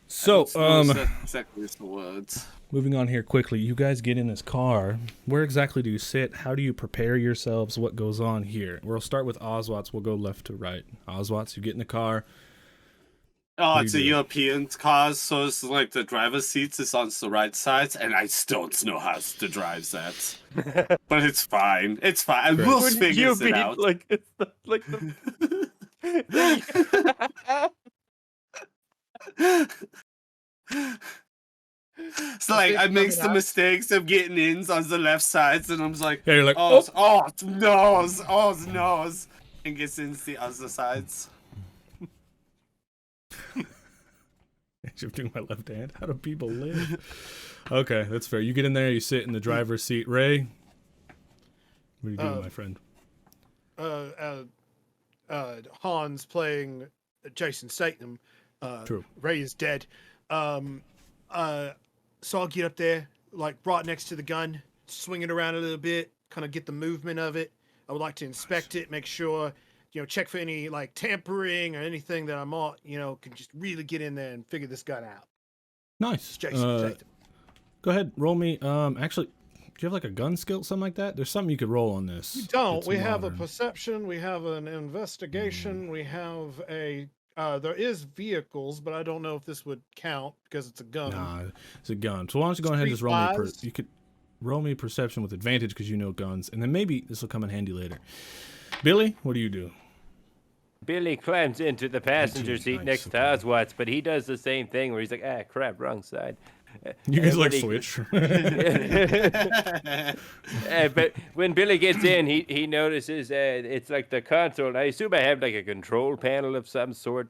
So, exactly the words. Moving on here quickly, you guys get in this car. Where exactly do you sit? How do you prepare yourselves? What goes on here? We'll start with Oswat's. We'll go left to right. Oswat's, you get in the car. Oh, it's a European car, so it's like the driver's seat is on the right side, and I don't know how to drive that. But it's fine. It's fine. We'll figure it out. Like the It's like I make the mistakes of getting ins on the left sides, and I'm just like, Yeah, you're like, oh, nose, and gets into the other sides. Shifting my left hand. How do people live? Okay, that's fair. You get in there, you sit in the driver's seat. Ray, what are you doing, my friend? Hans playing Jason Statham. True. Ray is dead. So I'll get up there, like right next to the gun, swing it around a little bit, kind of get the movement of it. I would like to inspect it, make sure, check for any like tampering or anything that I might, can just really get in there and figure this gun out. Nice. Jason Statham. Go ahead, roll me. Actually, do you have like a gun skill, something like that? There's something you could roll on this. We don't. It's We have a modern. perception. We have an investigation. We have a. There is vehicles, but I don't know if this would count because it's a gun. Nah, it's a gun. So why don't you go ahead and just roll me? Streetwise? You could roll me perception with advantage because you know guns, and then maybe this will come in handy later. Billy, what do you do? Billy climbs into the passenger seat nice, next to okay. Oswald, but he does the same thing where he's like, crap, wrong side. You guys like Everybody- switch. But when Billy gets in, he notices it's like the console. I assume I have like a control panel of some sort.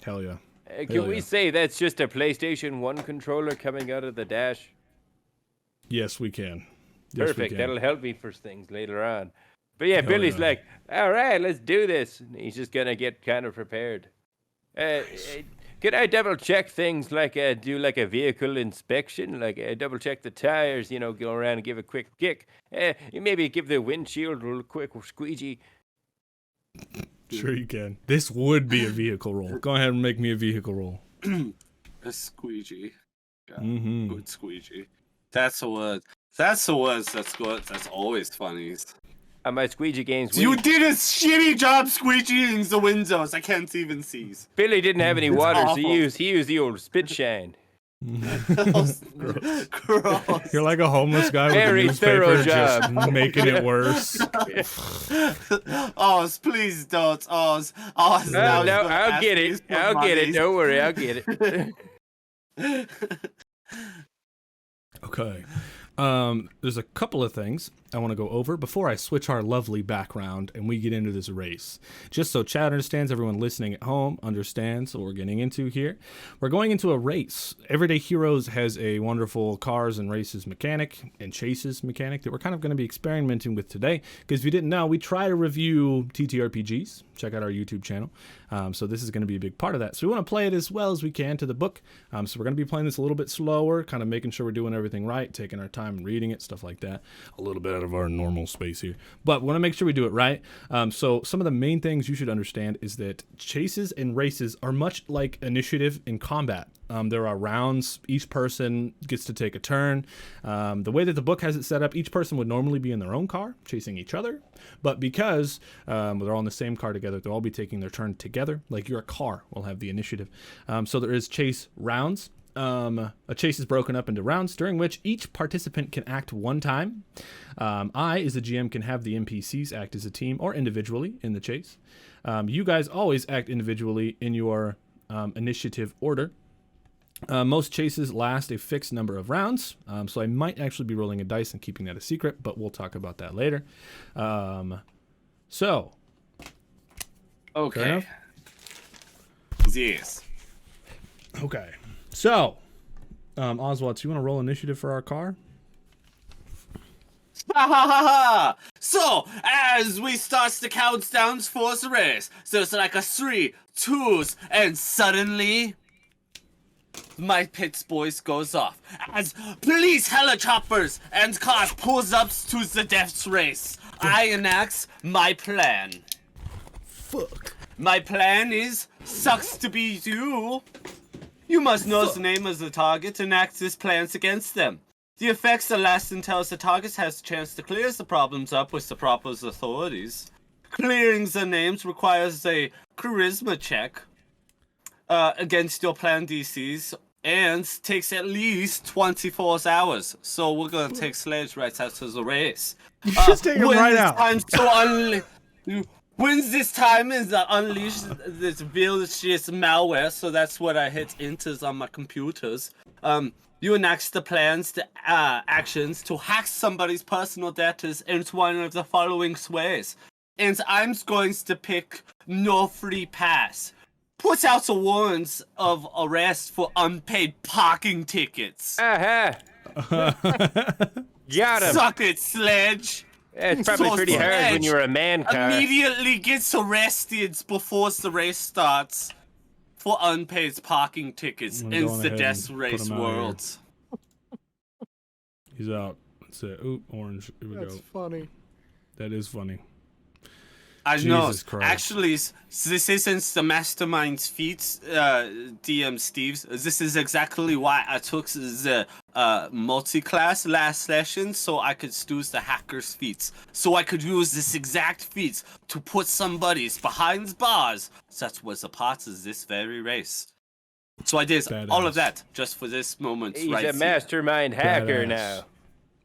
Hell yeah. Can we say that's just a PlayStation 1 controller coming out of the dash? Yes, we can. Yes, we Perfect. can. That'll help me for things later on. But yeah, Hell Billy's yeah. like, all right, let's do this. And he's just going to get kind of prepared. Can I double check things like do like a vehicle inspection? Like double check the tires, go around and give a quick kick. Maybe give the windshield a little quick squeegee. Sure you can. This would be a vehicle roll. Go ahead and make me a vehicle roll. A squeegee. Yeah, Mm-hmm. good squeegee. That's a word. That's a word that's good. That's always funny. My squeegee game's You weak. did a shitty job squeegeeing the windows. I can't even see. Billy didn't have any water, so awful. he used the old spit shine. Gross. You're like a homeless guy Very with a newspaper thorough just job. making it worse. Oz, please don't. Oz. No, I'll get it. I'll get it. Don't worry, I'll get it. Okay. There's a couple of things I want to go over before I switch our lovely background and we get into this race. Just so Chad understands, everyone listening at home understands what we're getting into here. We're going into a race. Everyday Heroes has a wonderful cars and races mechanic and chases mechanic that we're kind of going to be experimenting with today. Because if you didn't know, we try to review TTRPGs. Check out our YouTube channel. So this is going to be a big part of that. So we want to play it as well as we can to the book. So we're going to be playing this a little bit slower, kind of making sure we're doing everything right, taking our time and reading it, stuff like that. A little bit out of our normal space here. But we want to make sure we do it right. So some of the main things you should understand is that chases and races are much like initiative in combat. There are rounds. Each person gets to take a turn. The way that the book has it set up, each person would normally be in their own car, chasing each other. But because they're all in the same car together, they'll all be taking their turn together. Like your car will have the initiative. So there is chase rounds. A chase is broken up into rounds during which each participant can act one time. I, as a GM, can have the NPCs act as a team or individually in the chase. You guys always act individually in your initiative order. Most chases last a fixed number of rounds, so I might actually be rolling a dice and keeping that a secret, but we'll talk about that later. So. Okay. Yes. Okay. So, Oswald, do you want to roll initiative for our car? Ha ha ha ha! So, as we start the countdowns for the race, there's like a 3, 2s, and suddenly my pit's voice goes off as police helicopters and cars pulls up to the death race. I enact my plan. Fuck. My plan is, sucks to be you. You must know the name of the target and act as plans against them. The effects will last until the target has a chance to clear the problems up with the proper authorities. Clearing the names requires a charisma check against your plan DCs and takes at least 24 hours. So we're gonna take Sledge right out to the race. Just take him when right it's out. time to When this time is unleashed this vicious malware, so that's what I hit enters on my computers. You enact the plans, the actions to hack somebody's personal data into one of the following ways. And I'm going to pick no free pass. Put out a warrant of arrest for unpaid parking tickets. Got him. Suck it, Sledge. It's probably pretty hard when you're a man car. Immediately gets arrested before the race starts for unpaid parking tickets in the death race world. He's out. That's it. Oop, orange. Here we go. That's funny. That is funny. I Jesus know. Christ. Actually, this isn't the mastermind's feat, DM Steve's. This is exactly why I took the multi-class last session, so I could use the hacker's feats. So I could use this exact feat to put somebody's behind bars. That was a part of this very race. So I did all of that just for this moment. He's right a mastermind hacker Badass. now.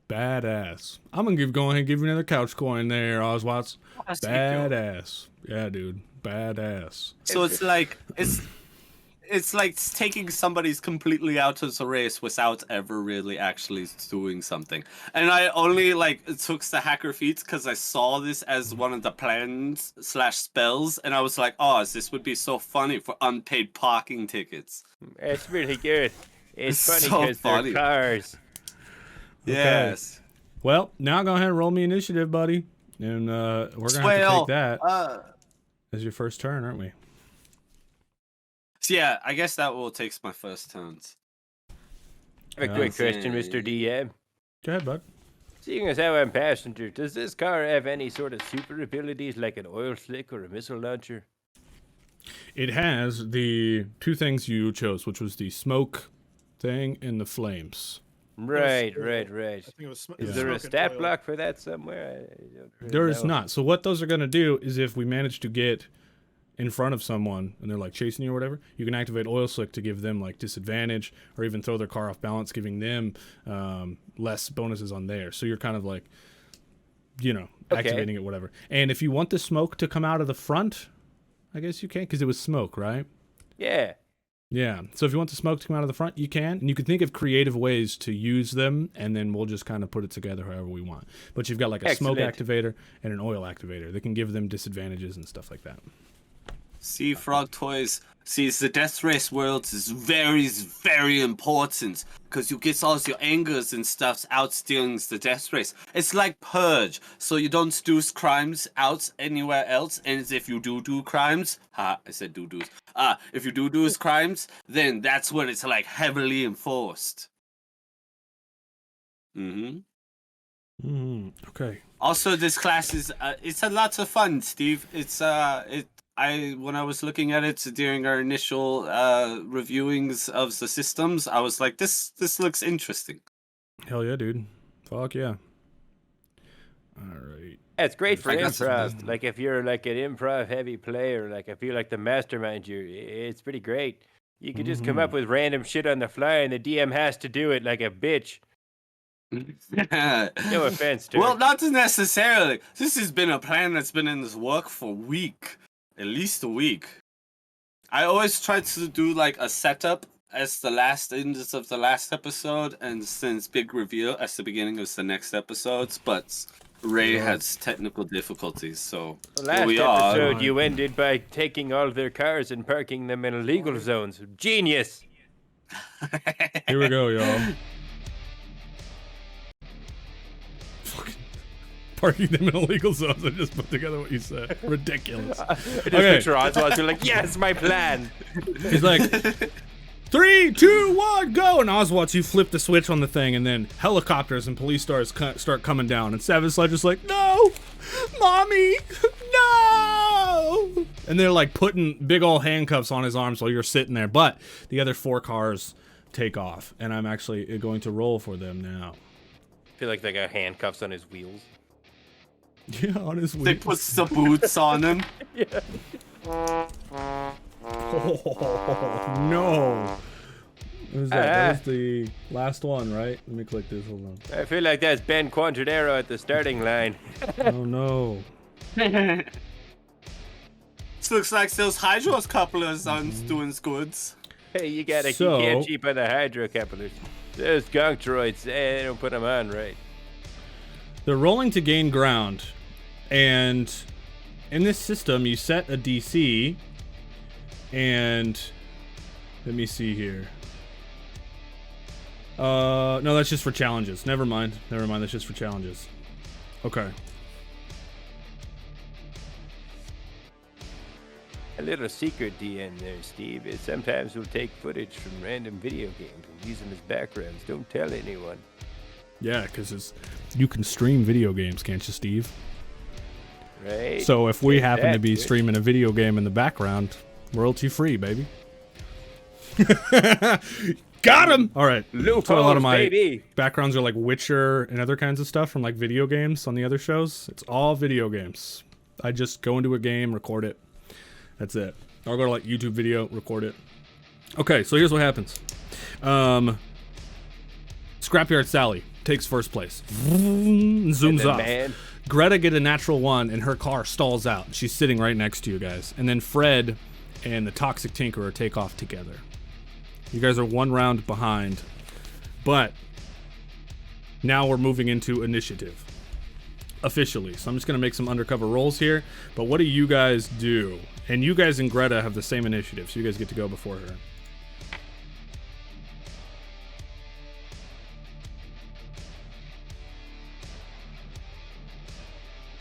Badass. I'm gonna go ahead and give you another couch coin there, Oswatts. Badass. Yeah, dude. Badass. So it's like taking somebody's completely out of the race without ever really actually doing something. And I only took the hacker feats because I saw this as one of the plans / spells, and I was like, oh, this would be so funny for unpaid parking tickets. It's really good. It's funny so because they're cars. Yes. Well, now go ahead and roll me initiative, buddy. And we're going to have to take that as your first turn, aren't we? So yeah, I guess that will take my first turns. I have a quick question, Mr. DM. Go ahead, bud. Seeing as how I'm passenger, does this car have any sort of super abilities like an oil slick or a missile launcher? It has the two things you chose, which was the smoke thing and the flames. Right. I think it was Is there a stat block for that somewhere? There is not. So what those are going to do is if we manage to get in front of someone and they're like chasing you or whatever, you can activate oil slick to give them like disadvantage or even throw their car off balance, giving them less bonuses on theirs. So you're kind of like, activating it, whatever. And if you want the smoke to come out of the front, I guess you can, because it was smoke, right? Yeah. Yeah. So if you want the smoke to come out of the front, you can. And you can think of creative ways to use them, and then we'll just kind of put it together however we want. But you've got like a smoke activator and an oil activator that can give them disadvantages and stuff like that. See, Frog Toys. See, the Death Race world is very, very important because you get all your angers and stuff out during the Death Race. It's like Purge, so you don't do crimes out anywhere else. And if you do crimes, I said do-dos. If you do crimes, then that's when it's like heavily enforced. Okay. Also, this class is it's a lot of fun, Steve. It's when I was looking at it during our initial reviewings of the systems, I was like, this looks interesting. Hell yeah, dude. Fuck yeah. All right. Yeah, it's great for improv. Like if you're like an improv heavy player, like I feel like the mastermind it's pretty great. You can just come up with random shit on the fly and the DM has to do it like a bitch. No offense to Well, not necessarily. This has been a plan that's been in this work for a week. At least a week. I always try to do like a setup as the last end of the last episode, and since big reveal as the beginning of the next episodes. But Ray has technical difficulties, so last episode you ended by taking all their cars and parking them in illegal zones. Genius. Here we go, y'all. Parking them in illegal zones. I just put together what you said. Ridiculous. Just picture Oswald. You're like, yes, my plan. He's like, 3, 2, 1, go! And Oswald, you flip the switch on the thing, and then helicopters and police stars start coming down. And Savage Sledge is like, no! Mommy! No! And they're like putting big old handcuffs on his arms while you're sitting there. But the other 4 cars take off. And I'm actually going to roll for them now. I feel like they got handcuffs on his wheels. Yeah, on his wheels. They put the boots on him. Yeah. Oh, no. What was that? That was the last one, right? Let me click this. Hold on. I feel like that's Ben Quantadero at the starting line. Oh, no. Looks like those hydro couplers aren't doing good. Hey, you can't cheap on the hydro couplers. Those gunk droids, they don't put them on right. They're rolling to gain ground, and in this system, you set a DC, and let me see here. No, that's just for challenges. Never mind. That's just for challenges. Okay. A little secret DN there, Steve, is sometimes we'll take footage from random video games and use them as backgrounds. Don't tell anyone. Yeah, because you can stream video games, can't you, Steve? Right. So if we happen to be streaming a video game in the background, royalty free, baby. Got him! All right. That's what a lot of my backgrounds are, like Witcher and other kinds of stuff from like video games on the other shows. It's all video games. I just go into a game, record it. That's it. Or go to like YouTube video, record it. Okay, so here's what happens. Scrapyard Sally takes first place. Zooms off. Man. Greta get a natural 1 and her car stalls out. She's sitting right next to you guys. And then Fred and the Toxic Tinkerer take off together. You guys are 1 round behind. But now we're moving into initiative. Officially. So I'm just going to make some undercover rolls here. But what do you guys do? And you guys and Greta have the same initiative, so you guys get to go before her.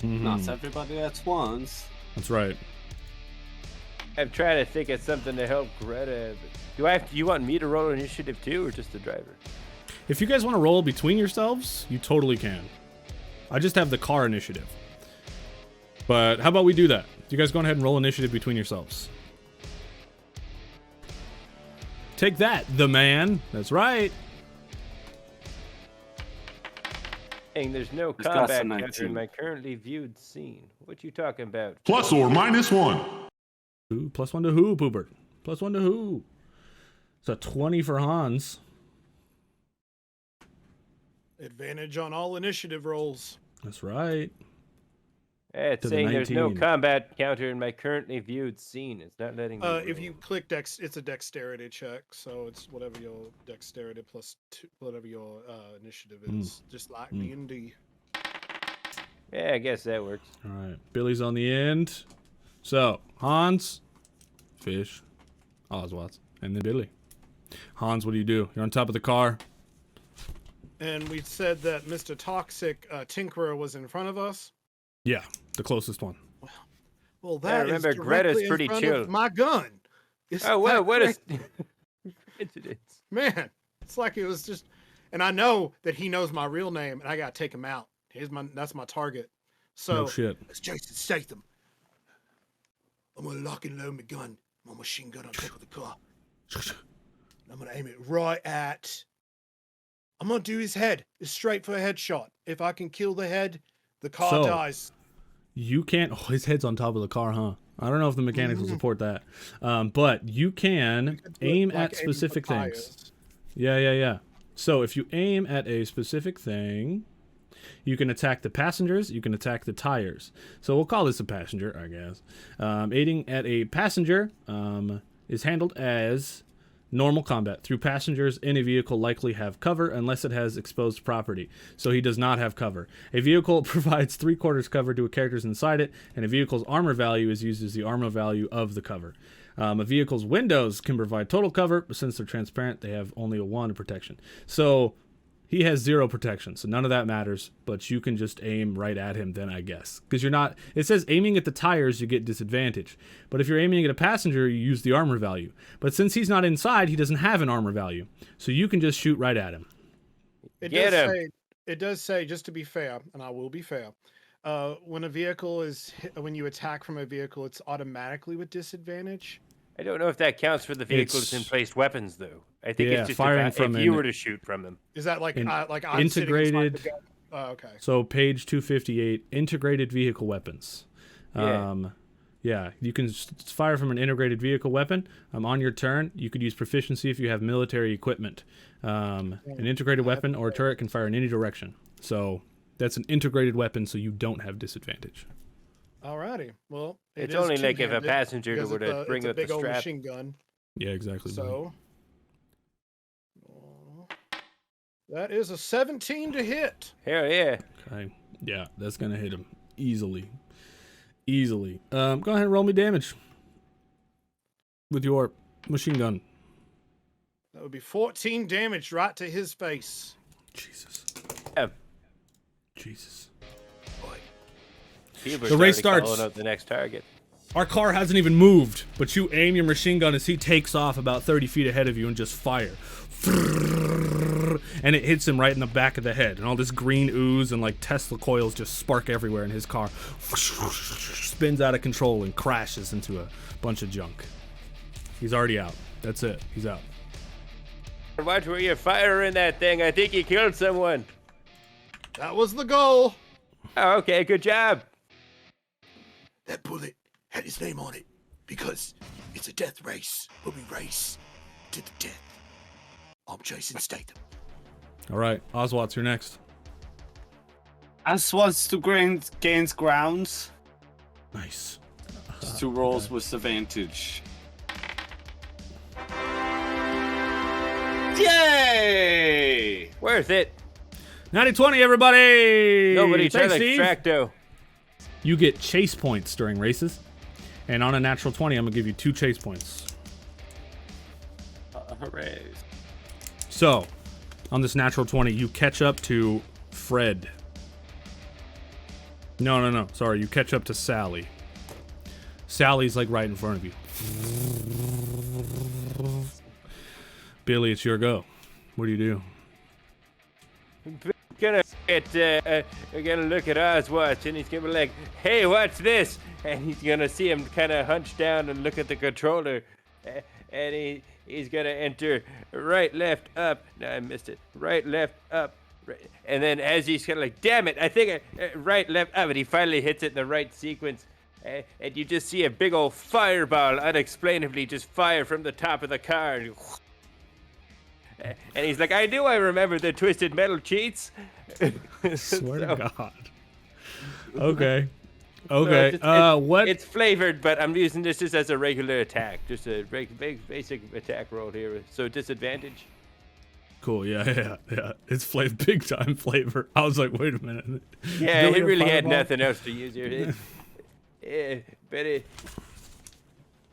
Not everybody at once. That's right. I'm trying to think of something to help Greta. Do you want me to roll initiative too, or just the driver? If you guys want to roll between yourselves, you totally can. I just have the car initiative. But how about we do that? You guys go ahead and roll initiative between yourselves. Take that, the man. That's right. Dang, there's no combat counter in my currently viewed scene. What you talking about? Plus or minus 1. Ooh, plus 1 to who, Poopert? Plus 1 to who? It's a 20 for Hans. Advantage on all initiative rolls. That's right. It's saying there's no combat counter in my currently viewed scene. It's not letting me if you click it's a dexterity check, so it's whatever your dexterity plus 2, whatever your initiative is. Just like D&D. Yeah, I guess that works. All right, Billy's on the end. So Hans, Fish, Oswald, and then Billy. Hans, what do? You're on top of the car. And we said that Mr. Toxic Tinkerer was in front of us. Yeah, the closest one. Well, that remember, is Greta's pretty in front chill. Of my gun. What is incidents? Man, it's like it was just, and I know that he knows my real name, and I gotta take him out. That's my target. So no shit. It's Jason Statham. I'm gonna lock and load my gun, my machine gun on top of the car. I'm gonna aim it right at. I'm gonna do his head. It's straight for a headshot. If I can kill the head, the car dies. You can't. Oh, his head's on top of the car, huh? I don't know if the mechanics will support that. But you can aim at specific things. Yeah. So if you aim at a specific thing, you can attack the passengers. You can attack the tires. So we'll call this a passenger, I guess. Aiming at a passenger is handled as normal combat. Through passengers in a vehicle likely have cover unless it has exposed property. So he does not have cover. A vehicle provides 3/4 cover to a character's inside it, and a vehicle's armor value is used as the armor value of the cover. A vehicle's windows can provide total cover, but since they're transparent, they have only a 1 protection. So he has 0 protection, so none of that matters, but you can just aim right at him then, I guess. Because you're not... It says aiming at the tires, you get disadvantage. But if you're aiming at a passenger, you use the armor value. But since he's not inside, he doesn't have an armor value. So you can just shoot right at him. It does say, just to be fair, and I will be fair, when a vehicle is... when you attack from a vehicle, it's automatically with disadvantage. I don't know if that counts for the vehicles in placed weapons, though. I think it's just firing from if you were to shoot from them. Is that like I'm integrated? Sitting the gun? Okay. So page 258, integrated vehicle weapons. Yeah, you can fire from an integrated vehicle weapon. On your turn, you could use proficiency if you have military equipment. An integrated weapon or turret can fire in any direction. So that's an integrated weapon, so you don't have disadvantage. All right. Alrighty. Well, It's only like if a two-handed passenger because were to bring it's a up the big old strap. machine gun. Yeah, exactly. So that is a 17 to hit. Hell yeah. Okay. Yeah, that's gonna hit him easily. Easily. Go ahead and roll me damage with your machine gun. That would be 14 damage right to his face. Jesus. Yeah. Jesus. The race starts. Calling out the next target. Our car hasn't even moved, but you aim your machine gun as he takes off about 30 feet ahead of you and just fire. And it hits him right in the back of the head. And all this green ooze and like Tesla coils just spark everywhere in his car. Spins out of control and crashes into a bunch of junk. He's already out. That's it. He's out. Watch where you fire in that thing. I think you killed someone. That was the goal. Oh, okay, good job. That bullet had his name on it because it's a death race where we race to the death. I'm Jason Statham. All right, Oswald's you're next. Oswald's to gains ground. Nice. Just 2 rolls with advantage. Yay! Worth it. 90-20, everybody! Nobody Thanks, like Steve. Tracto. You get chase points during races. And on a natural 20, I'm going to give you 2 chase points. Hooray. So, on this natural 20, you catch up to Fred. No. Sorry, you catch up to Sally. Sally's like right in front of you. Billy, it's your go. What do you do? Gonna look at Oswald and he's gonna be like, hey, what's this? And he's gonna see him kind of hunch down and look at the controller. And he's gonna enter right, left, up. No, I missed it. Right, left, up. Right. And then as he's kind of like, damn it, I think right, left, up. And he finally hits it in the right sequence. And you just see a big old fireball unexplainably just fire from the top of the car. And he's like, I remember the twisted metal cheats. Swear to God. Okay. So what? It's flavored, but I'm using this just as a regular attack. Just a basic attack roll here. So disadvantage. Cool, yeah. It's big time flavor. I was like, wait a minute. Yeah, he really had nothing else to use here.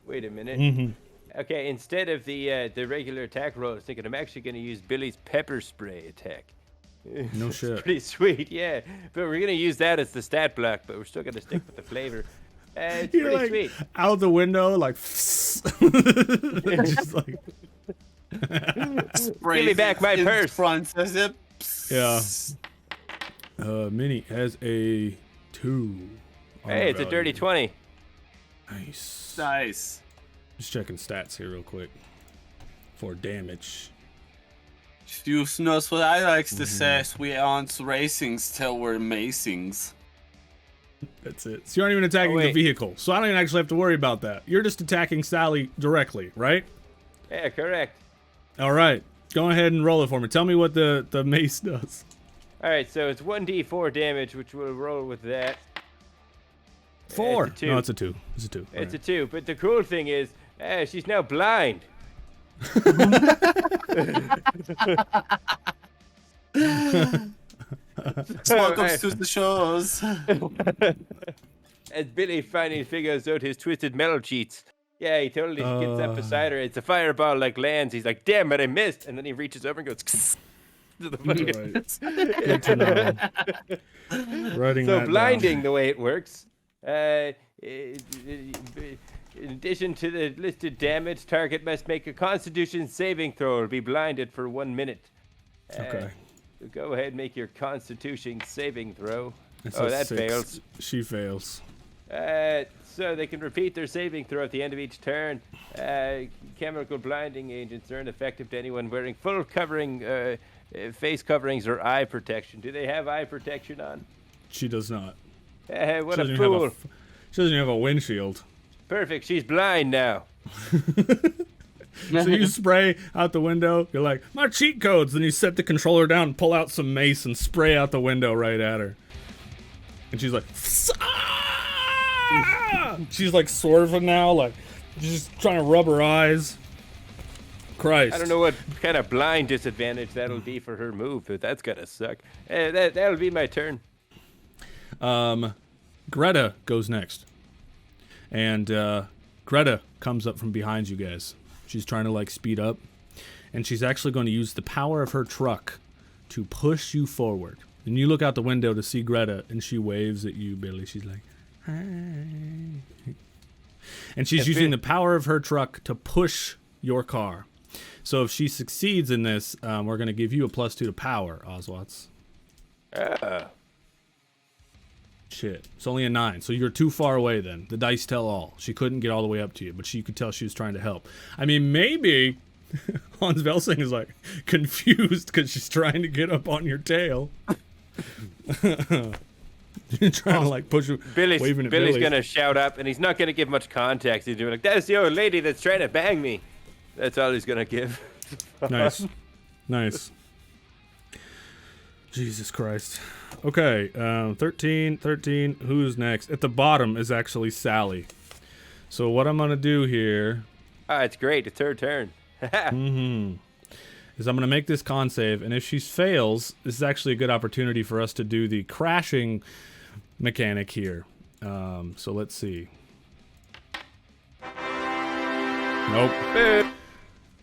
Wait a minute. Mm-hmm. Okay, instead of the regular attack roll, I was thinking I'm actually going to use Billy's pepper spray attack. No It's shit. pretty sweet, yeah. But we're going to use that as the stat block, but we're still going to stick with the flavor. It's You're pretty like sweet. out the window, like, just like. Give me back my purse. Front says it. Yeah. Minnie has a 2. Hey, it's a dirty 20. Nice. Nice. Just checking stats here real quick for damage. You knows what I likes to say. We aren't racings till we're macings. That's it. So you aren't even attacking the vehicle. So I don't even actually have to worry about that. You're just attacking Sally directly, right? Yeah, correct. All right. Go ahead and roll it for me. Tell me what the mace does. All right, so it's 1d4 damage, which we'll roll with that. 4. It's a 2. No, it's a 2. It's a 2. It's a 2. But the cool thing is, she's now blind. Welcome to the shows. As Billy finally figures out his twisted metal cheats. Yeah, he totally gets up beside her. It's a fireball like lands. He's like, damn it, I missed. And then he reaches over and goes to the fucking... Good to know. Writing So that blinding, down. the way it works. In addition to the listed damage, target must make a Constitution saving throw or be blinded for 1 minute. Okay. So go ahead and make your Constitution saving throw. It's Oh, a that 6. fails. She fails. So they can repeat their saving throw at the end of each turn. Chemical blinding agents are ineffective to anyone wearing full covering, face coverings or eye protection. Do they have eye protection on? She does not. What She a doesn't fool. she doesn't even have a windshield. Perfect. She's blind now. So you spray out the window. You're like, my cheat codes. Then you set the controller down and pull out some mace and spray out the window right at her. And she's like, She's like swerving now, like just trying to rub her eyes. Christ. I don't know what kind of blind disadvantage that'll be for her move, but that's gotta suck. That'll be my turn. Greta goes next. And Greta comes up from behind you guys. She's trying to like speed up. And she's actually going to use the power of her truck to push you forward. And you look out the window to see Greta, and she waves at you, Billy. She's like, hi. And she's using the power of her truck to push your car. So if she succeeds in this, we're going to give you a +2 to power, Oswatts. Shit. It's only a 9, so you're too far away then. The dice tell all. She couldn't get all the way up to you, but she could tell she was trying to help. I mean, maybe Hans Velsing is like confused because she's trying to get up on your tail. You're trying to like push her. Billy's gonna shout up, and he's not gonna give much context. He's doing like, "That's the old lady that's trying to bang me." That's all he's gonna give. Nice. Nice. Jesus Christ. Okay, 13. Who's next? At the bottom is actually Sally. So what I'm gonna do here... it's great. It's her turn. Is I'm gonna make this con save, and if she fails, this is actually a good opportunity for us to do the crashing mechanic here. So let's see. Nope.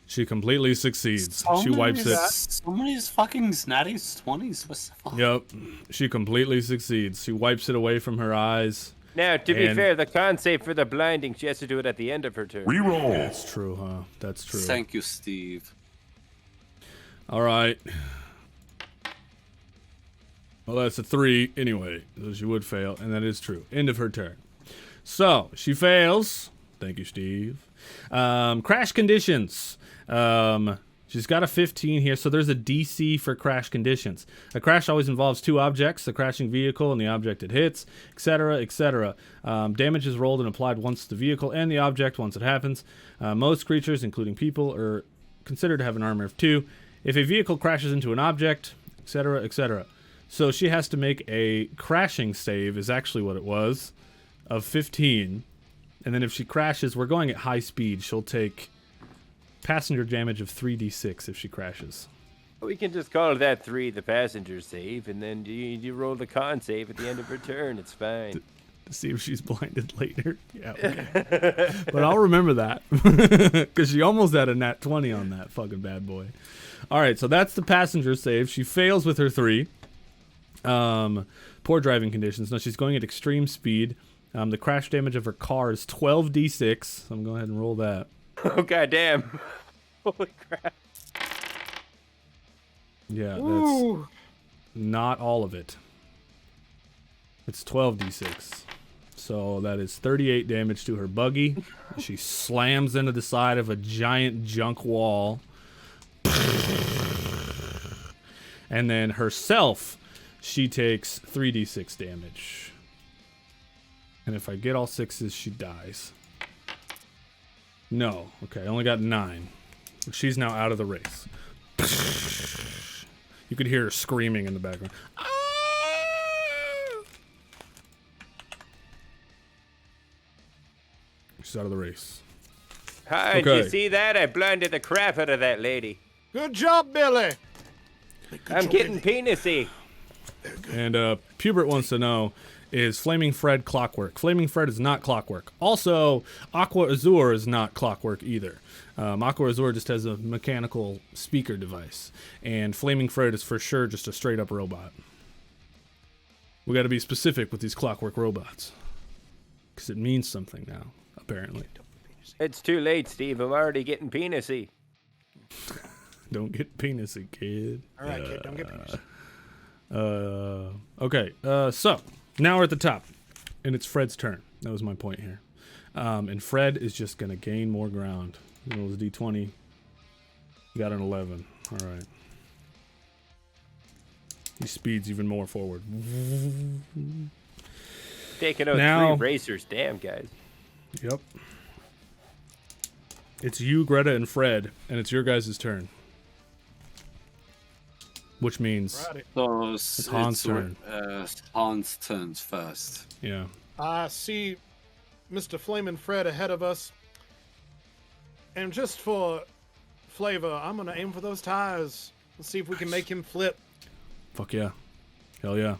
She completely succeeds. She wipes it. So many fucking snatty 20s. What's the fuck? Yep. She completely succeeds. She wipes it away from her eyes. Now, to be fair, the con save for the blinding, she has to do it at the end of her turn. Reroll. That's true, huh? That's true. Thank you, Steve. All right. Well, that's a 3 anyway, so she would fail, and that is true. End of her turn. So, she fails. Thank you, Steve. Crash conditions. She's got a 15 here, so there's a DC for crash conditions. A crash always involves 2 objects, the crashing vehicle and the object it hits, etc., etc. Damage is rolled and applied once to the vehicle and the object once it happens. Most creatures, including people, are considered to have an armor of 2. If a vehicle crashes into an object, etc., etc. So she has to make a crashing save, is actually what it was, of 15. And then if she crashes, we're going at high speed, she'll take passenger damage of 3d6 if she crashes. We can just call that 3 the passenger save, and then you roll the con save at the end of her turn. It's fine. To see if she's blinded later. Yeah, okay. But I'll remember that. Because she almost had a nat 20 on that fucking bad boy. All right, so that's the passenger save. She fails with her 3. Poor driving conditions. Now she's going at extreme speed. The crash damage of her car is 12d6. So I'm going to go ahead and roll that. Oh, goddamn. Holy crap. Yeah, that's not all of it. It's 12d6. So that is 38 damage to her buggy. She slams into the side of a giant junk wall. And then herself, she takes 3d6 damage. And if I get all 6s, she dies. No. Okay, I only got 9. She's now out of the race. You could hear her screaming in the background. She's out of the race. Hi, did you see that? I blinded the crap out of that lady. Good job, Billy. I'm getting penisy. And Pubert wants to know, is Flaming Fred clockwork? Flaming Fred is not clockwork. Also, Aqua Azure is not clockwork either. Aqua Azure just has a mechanical speaker device. And Flaming Fred is for sure just a straight up robot. We got to be specific with these clockwork robots. Because it means something now, apparently. It's too late, Steve. I'm already getting penisy. Don't get penisy, kid. All right, kid, don't get penisy. Okay, so now we're at the top, and it's Fred's turn. That was my point here. And Fred is just going to gain more ground. He rolls a d20. He got an 11. All right. He speeds even more forward. Taking out 3 racers. Damn, guys. Yep. It's you, Greta, and Fred, and it's your guys' turn. Which means So it's Hans' turn. Hans turns first. Yeah. See, Mr. Flamin' Fred ahead of us. And just for flavor, I'm going to aim for those tires. Let's see if we can make him flip. Fuck yeah. Hell yeah.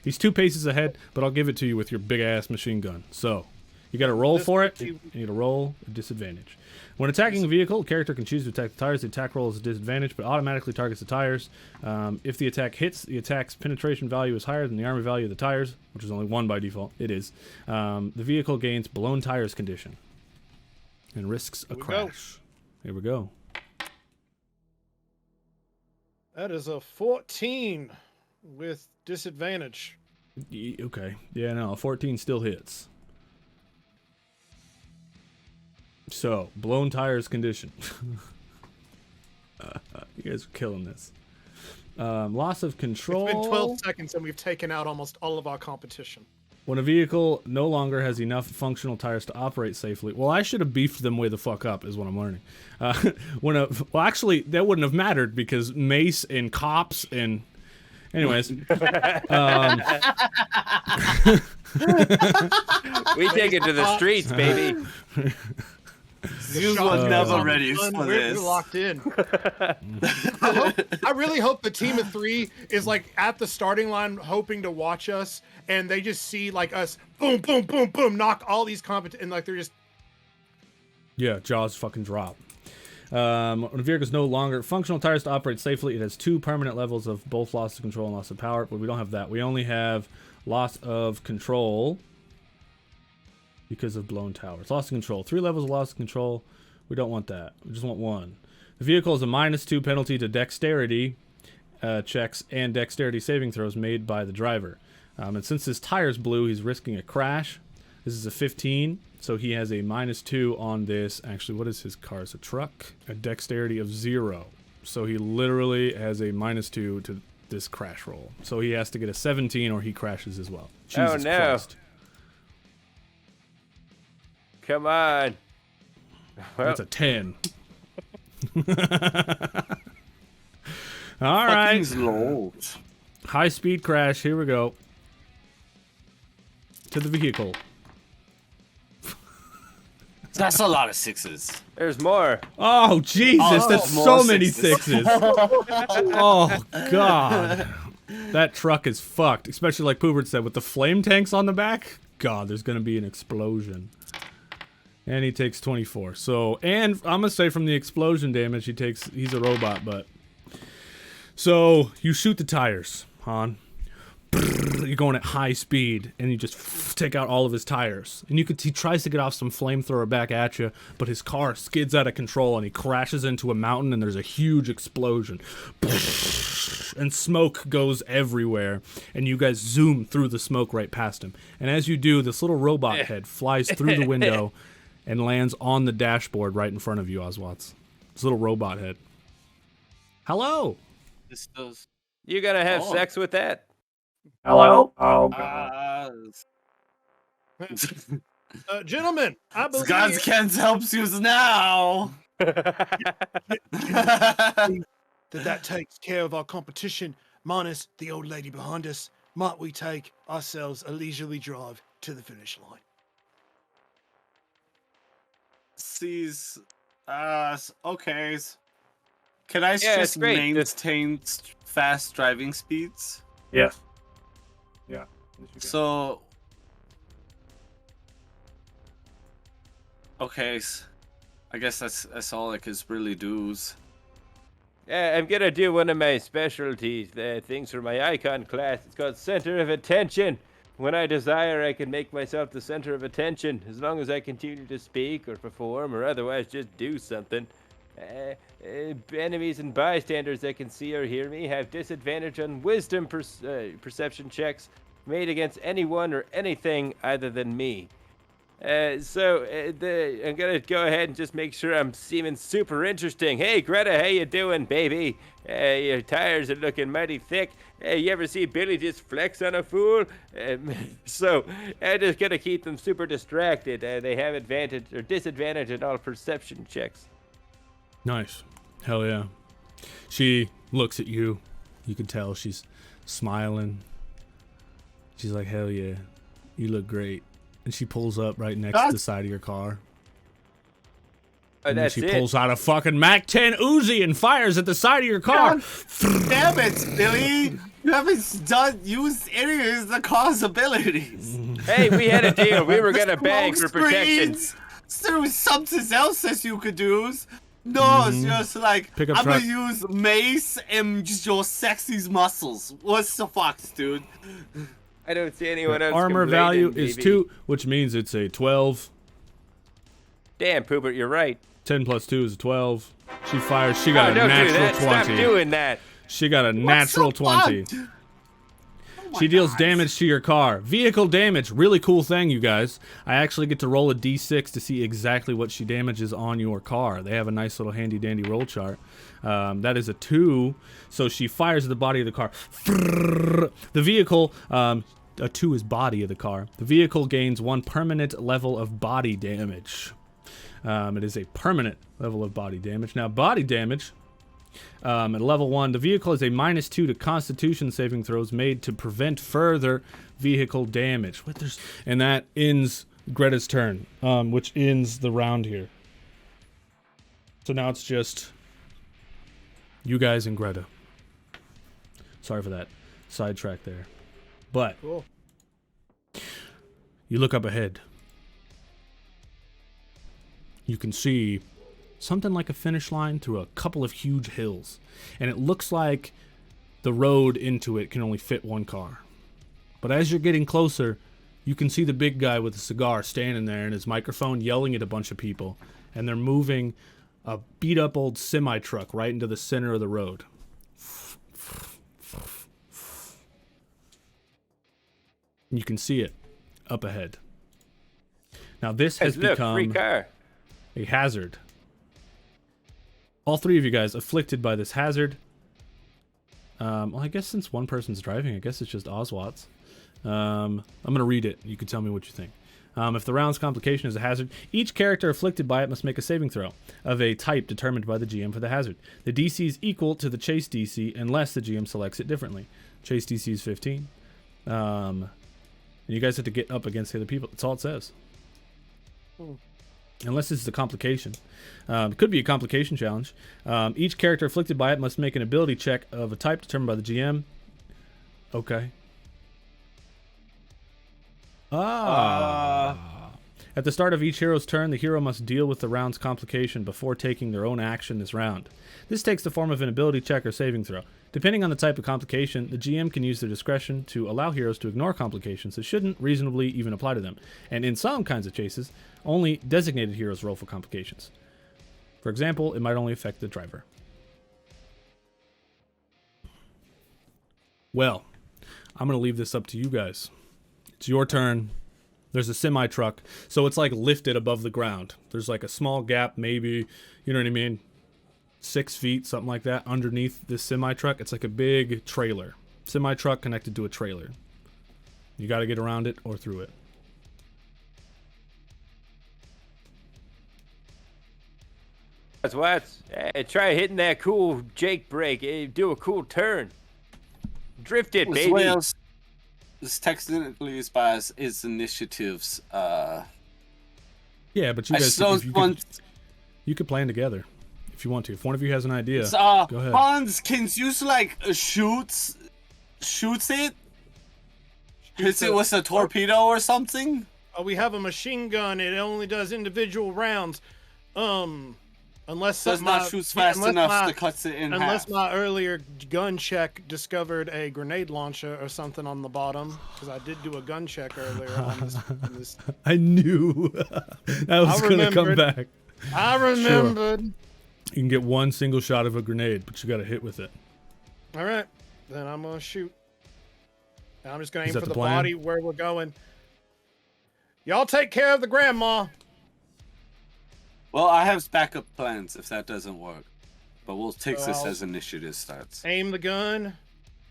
He's 2 paces ahead, but I'll give it to you with your big-ass machine gun. So, you got to roll for it. You need to roll a disadvantage. When attacking a vehicle, the character can choose to attack the tires. The attack roll is a disadvantage, but automatically targets the tires. If the attack hits, the attack's penetration value is higher than the armor value of the tires, which is only 1 by default. It is. The vehicle gains blown tires condition and risks a crash. Here we go. That is a 14 with disadvantage. Okay. Yeah, no, a 14 still hits. So, blown tires condition. You guys are killing this. Loss of control. It's been 12 seconds and we've taken out almost all of our competition. When a vehicle no longer has enough functional tires to operate safely. Well, I should have beefed them way the fuck up, is what I'm learning. Well, actually, that wouldn't have mattered because mace and cops and... Anyways. We take it to the streets, baby. You was never ready for this. We're locked in. I really hope the team of 3 is like at the starting line hoping to watch us, and they just see like us, boom, boom, boom, boom, knock all these and like they're just... Yeah, jaws fucking drop. When a vehicle is no longer functional tires to operate safely, it has 2 permanent levels of both loss of control and loss of power, but we don't have that. We only have loss of control because of blown towers. Loss of control. 3 levels of loss of control. We don't want that. We just want 1. The vehicle is a -2 penalty to dexterity checks and dexterity saving throws made by the driver. And since his tire's blue, he's risking a crash. This is a 15, so he has a -2 on this. Actually, what is his car? It's a truck. A dexterity of 0. So he literally has a -2 to this crash roll. So he has to get a 17 or he crashes as well. Jesus Christ. Come on. Well. That's a 10. All right. High speed crash. Here we go. To the vehicle. That's a lot of 6s. There's more. Oh, Jesus. That's so many 6s. Oh, God. That truck is fucked. Especially like Poobert said, with the flame tanks on the back. God, there's going to be an explosion. And he takes 24. So, and I'm going to say from the explosion damage, he's a robot, but. So, you shoot the tires, Han. You're going at high speed, and you just take out all of his tires. And he tries to get off some flamethrower back at you, but his car skids out of control, and he crashes into a mountain, and there's a huge explosion. And smoke goes everywhere, and you guys zoom through the smoke right past him. And as you do, this little robot head flies through the window and lands on the dashboard right in front of you, Oswatz. This little robot head. Hello! This does. You gonna have sex with that? Hello? Oh, God. Gentlemen, I believe... God's can't help you now! that takes care of our competition, minus the old lady behind us. Might we take ourselves a leisurely drive to the finish line? Sees okay. Can I just maintain fast driving speeds? Yeah. Yeah. So okay, I guess that's all I could really do. I'm gonna do one of my specialties, things for my icon class. It's called Center of Attention. When I desire, I can make myself the center of attention, as long as I continue to speak or perform or otherwise just do something. Enemies and bystanders that can see or hear me have disadvantage on wisdom perception checks made against anyone or anything other than me. I'm gonna go ahead and just make sure I'm seeming super interesting. Hey Greta, how you doing, baby? Your tires are looking mighty thick. You ever see Billy just flex on a fool? So I just gotta keep them super distracted. They have advantage or disadvantage in all perception checks. Nice. Hell yeah. She looks at you. You can tell she's smiling. She's like, hell yeah. You look great. And she pulls up right next to the side of your car. And then That's she it. pulls out a fucking Mac-10 Uzi and fires at the side of your car. Damn it, Billy! You haven't used any of the car's abilities. Hey, we had a deal. We were gonna bang for Smoke protection. screens. There was something else that you could use. No, it's just like, Pickup I'm truck. gonna use mace and just your sexy muscles. What's the fox, dude? I don't see anyone else. Armor value is 2, which means it's a 12. Damn, Poopert, you're right. 10 plus 2 is a 12. She fires. She got a don't do natural that. 20. Stop doing that. She got a natural 20. She deals damage to your car. Vehicle damage, really cool thing, you guys. I actually get to roll a d6 to see exactly what she damages on your car. They have a nice little handy-dandy roll chart. That is a 2, so she fires at the body of the car. The vehicle, a 2 is body of the car. The vehicle gains 1 permanent level of body damage. It is a permanent level of body damage. Now, body damage... at level 1, the vehicle is a -2 to Constitution saving throws made to prevent further vehicle damage. And that ends Greta's turn, which ends the round here. So now it's just you guys and Greta. Sorry for that sidetrack there. But Cool. you look up ahead. You can see something like a finish line through a couple of huge hills. And it looks like the road into it can only fit 1 car. But as you're getting closer, you can see the big guy with a cigar standing there and his microphone yelling at a bunch of people. And they're moving a beat-up old semi-truck right into the center of the road. You can see it up ahead. Now this has Look, free become car. a hazard. All 3 of you guys afflicted by this hazard. Well, I guess since one person's driving, I guess it's just Oswat's. I'm going to read it. You can tell me what you think. If the round's complication is a hazard, each character afflicted by it must make a saving throw of a type determined by the GM for the hazard. The DC is equal to the chase DC unless the GM selects it differently. Chase DC is 15. And you guys have to get up against the other people. That's all it says. Unless this is a complication. It could be a complication challenge. Each character afflicted by it must make an ability check of a type determined by the GM. Okay. At the start of each hero's turn, the hero must deal with the round's complication before taking their own action this round. This takes the form of an ability check or saving throw. Depending on the type of complication, the GM can use their discretion to allow heroes to ignore complications that shouldn't reasonably even apply to them. And in some kinds of cases, only designated heroes roll for complications. For example, it might only affect the driver. Well, I'm going to leave this up to you guys. It's your turn. There's a semi-truck, so it's like lifted above the ground. There's like a small gap, maybe, you know what I mean, 6 feet, something like that, underneath this semi-truck. It's like a big trailer. Semi-truck connected to a trailer. You got to get around it or through it. That's what. Try hitting that cool Jake brake. Do a cool turn. Drift it, baby. Well, this technically is by its initiatives. Yeah, but you guys, you could plan together if you want to. If one of you has an idea, go ahead. Hans, can you like shoots it? Hits it with a torpedo or something? We have a machine gun. It only does individual rounds. Unless does not shoot fast enough to cut it in half. Unless my earlier gun check discovered a grenade launcher or something on the bottom, because I did do a gun check earlier on this. I knew that was going to come back. I remembered. Sure. You can get one single shot of a grenade, but you got to hit with it. All right, then I'm gonna shoot. And I'm just gonna aim for the body where we're going. Y'all take care of the grandma. Well, I have backup plans if that doesn't work. But we'll take this as initiative starts. Aim the gun.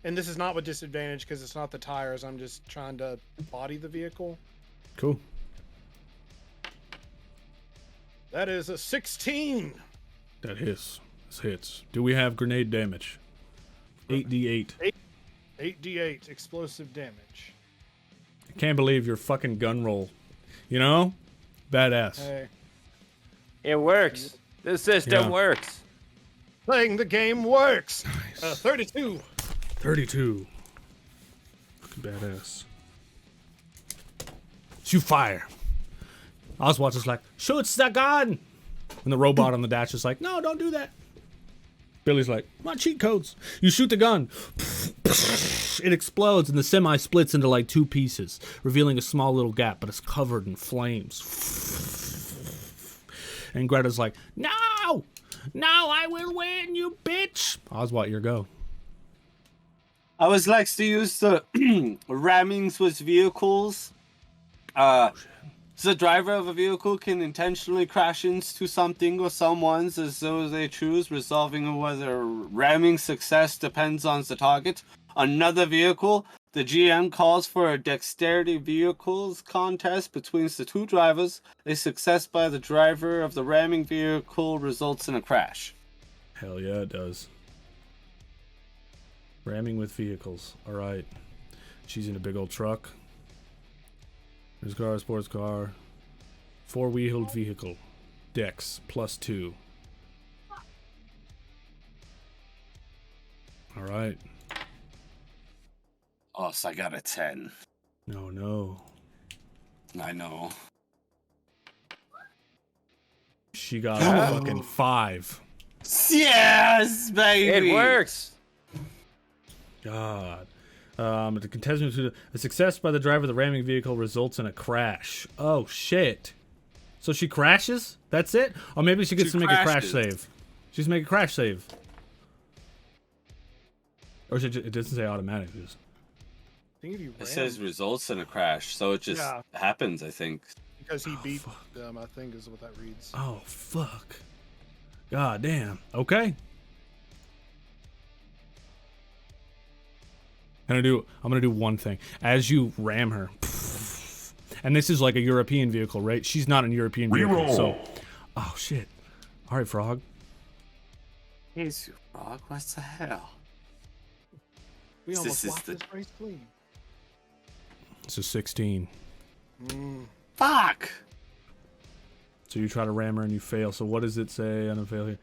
And this is not with disadvantage because it's not the tires. I'm just trying to body the vehicle. Cool. That is a 16. That hits. This hits. Do we have grenade damage? 8d8. 8d8 explosive damage. I can't believe your fucking gun roll You know? Badass. Hey, It works. The system Yeah. works. playing the game works. Nice. 32. 32. Fucking badass. You fire. Oswald's just like, shoot the gun. And the robot on the dash is like, no, don't do that. Billy's like, my cheat codes. You shoot the gun. It explodes and the semi splits into like 2 pieces, revealing a small little gap, but it's covered in flames. And Greta's like, no! No, I will win, you bitch! Oswald, your go. I always likes to use the rammings with vehicles. So the driver of a vehicle can intentionally crash into something or someone's as though they choose, resolving whether ramming success depends on the target. Another vehicle, the GM calls for a dexterity vehicles contest between the 2 drivers. A success by the driver of the ramming vehicle results in a crash. Hell yeah, it does. Ramming with vehicles. All right. She's in a big old truck. There's a car, sports car. 4-wheeled vehicle. Dex +2. All right. Oh, so I got a 10. No. I know. She got a fucking 5. Yes, baby! It works. God. The contestant, a success by the driver of the ramming vehicle results in a crash. Oh, shit. So she crashes? That's it? Or maybe she gets to make a crash save. She's make a crash save. Or it doesn't say automatic. Just... It says results in a crash, so it just happens, I think. Because he beat them, I think is what that reads. Oh, fuck. God damn. Okay. I'm gonna do one thing. As you ram her, and this is like a European vehicle, right? She's not an European vehicle, so. Oh shit! All right, Frog. Here's you, Frog. What the hell? We almost locked this race clean. This is 16. Fuck! So you try to ram her and you fail. So what does it say on a failure?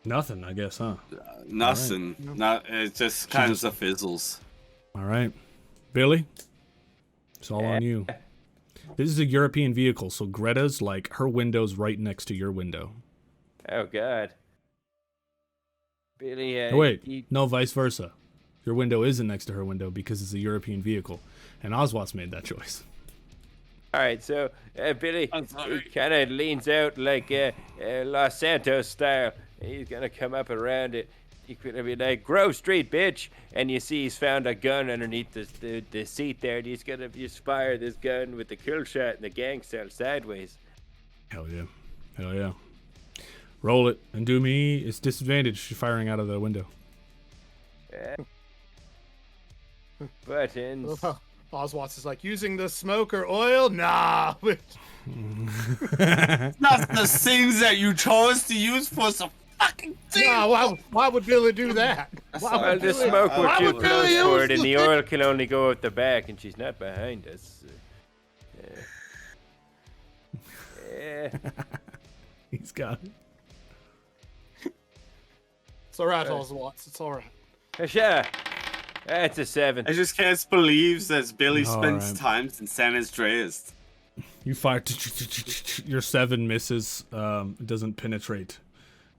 Nothing, I guess, huh? Nothing. Right. Not. It just kind of fizzles. All right, Billy. It's all on you. This is a European vehicle, so Greta's like her window's right next to your window. Oh God. Billy. Oh, wait, no, vice versa. Your window isn't next to her window because it's a European vehicle, and Oswald's made that choice. All right, so Billy, he kind of leans out like Los Santos style. He's gonna come up around it. He's gonna be like, "Grove Street, bitch!" And you see he's found a gun underneath the seat there, and he's gonna just fire this gun with the kill shot in the gang cell sideways. Hell yeah, hell yeah! Roll it and do me. It's disadvantage. You're firing out of the window. Buttons. Oswald is like, using the smoke or oil? Nah. Not the things that you chose to use for some fucking thing. Nah, why would Billy do that? Well, the smoke we're too close for it, and the oil can only go out the back, and she's not behind us. He's got it. It's alright, Oswald. It's alright. Sure. That's a 7. I just can't believe that Billy spends time in San Andreas. You fire. Your 7 misses. It doesn't penetrate.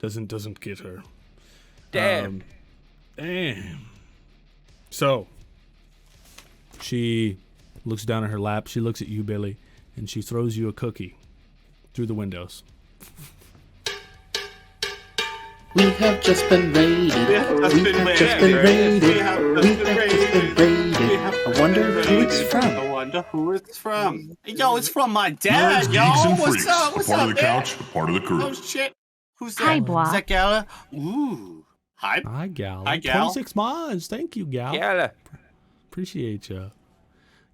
Doesn't get her. Damn. Damn. So she looks down at her lap. She looks at you, Billy, and she throws you a cookie through the windows. We have just been raided. We have just been raided. I wonder who it's from. Yo, it's from my dad, Nerds, yo. geeks, and What's freaks. up? What's a part up, of the man? couch, a part of the crew. Oh shit. Who's that? Hi, boy. Is that Gala? Ooh. Hi. Hi, gal. Hi, gal. 26 months. Thank you, gal. Gala. Appreciate you.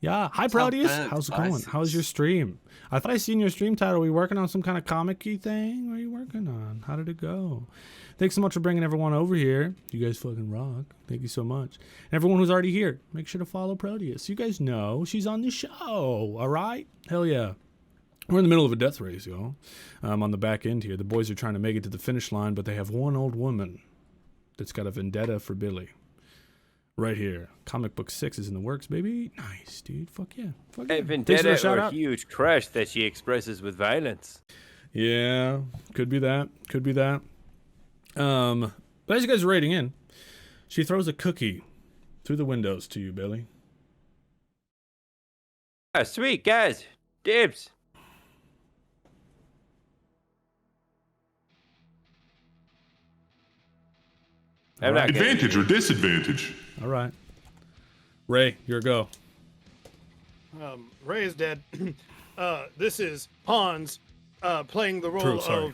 Yeah. Hi, Proteus. How's it going? How's your stream? I thought I seen your stream title. Are we working on some kind of comic-y thing? What are you working on? on? How did it go? Thanks so much for bringing everyone over here. You guys fucking rock. Thank you so much. And everyone who's already here, make sure to follow Proteus. You guys know she's on the show, all right? Hell yeah. We're in the middle of a death race, y'all. On the back end here, the boys are trying to make it to the finish line, but they have one old woman that's got a vendetta for Billy. Right here. Comic book 6 is in the works, baby. Nice, dude. Fuck yeah. Fuck yeah. A vendetta or a huge crush that she expresses with violence. Yeah, could be that. Could be that. But as you guys are raiding in, she throws a cookie through the windows to you, Billy. Ah, sweet, guys. Dibs. Advantage or disadvantage? All right. Ray, your go. Ray is dead. This is Hans playing the role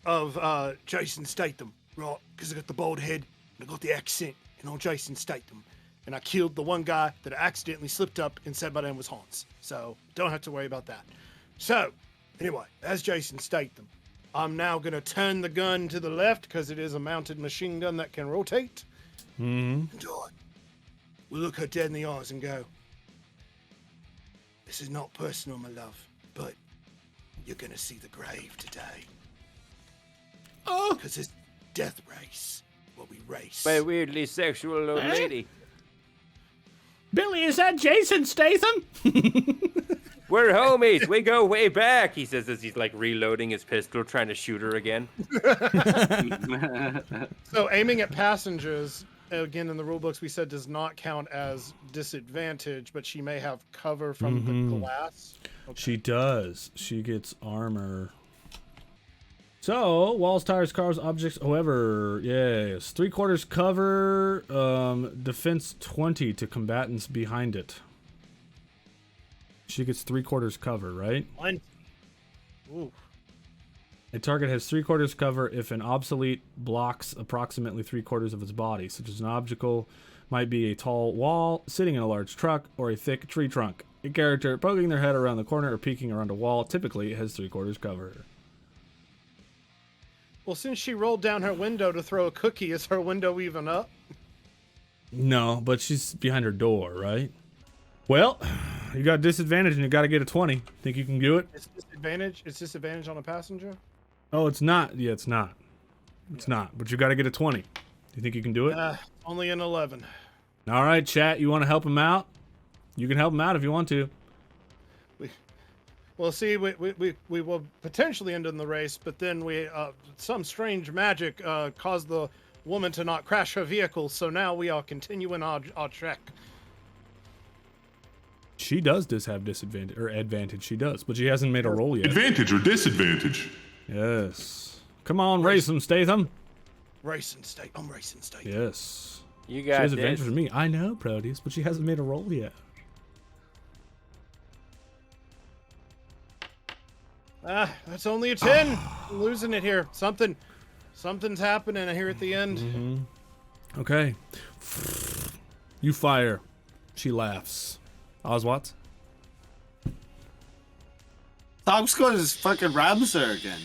of Jason Statham, right? Because I got the bald head and I got the accent, and I'm Jason Statham. And I killed the one guy that accidentally slipped up and said my name was Hans. So don't have to worry about that. So, anyway, as Jason Statham, I'm now going to turn the gun to the left because it is a mounted machine gun that can rotate. Mm-hmm. And I will look her dead in the eyes and go, this is not personal, my love, but you're going to see the grave today. Oh! Because it's death race, where we race. By a weirdly sexual old lady. Billy, is that Jason Statham? We're homies. We go way back, he says as he's like reloading his pistol, trying to shoot her again. So aiming at passengers, again, in the rule books, we said does not count as disadvantage, but she may have cover from the glass. Okay. She does. She gets armor. So, walls, tires, cars, objects, however, yes. 3/4 cover, defense 20 to combatants behind it. She gets 3/4 cover, right? Ooh. A target has 3/4 cover if an obsolete blocks approximately 3/4 of its body, such as an obstacle might be a tall wall, sitting in a large truck, or a thick tree trunk. A character poking their head around the corner or peeking around a wall typically has 3/4 cover. Well, since she rolled down her window to throw a cookie, is her window even up? No, but she's behind her door, right? Well, you got disadvantage and you got to get a 20. Think you can do it? It's disadvantage. It's disadvantage on a passenger. Oh, it's not. Yeah, it's not. It's not. But you got to get a 20. You think you can do it? Only an 11. All right, chat. You want to help him out? You can help him out if you want to. Well, see, we will potentially end in the race, but then some strange magic caused the woman to not crash her vehicle, so now we are continuing our trek. She does have disadvantage or advantage. She does, but she hasn't made a roll yet. Advantage or disadvantage? Yes. Come on, race him, Statham. I'm racing Statham. Yes. You got she has this. advantage for me. I know, Proteus, but she hasn't made a roll yet. That's only a 10. I'm losing it here. Something's happening here at the end. Mm-hmm. Okay. You fire. She laughs. Oswald? Tom's going to fucking rams her again.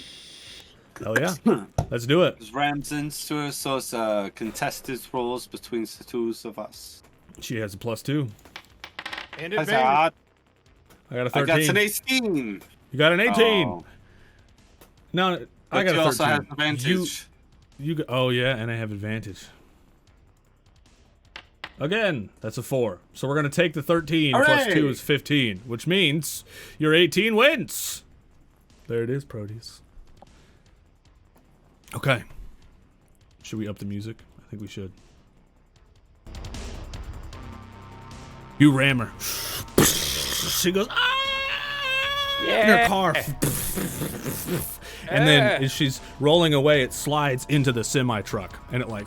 Hell yeah. Let's do it. Just rams into her, so it's contested rolls between the two of us. She has a +2. And advantage. I got a 13. I got an 18. You got an 18. Oh. No, I got a 13. Also have advantage. Oh yeah, and I have advantage. Again, that's a 4. So we're gonna take the 13 plus 2 is 15, which means your 18 wins. There it is, Proteus. Okay. Should we up the music? I think we should. You ram her. She goes, ah! Yeah. In her car. And then as she's rolling away, it slides into the semi-truck. And it like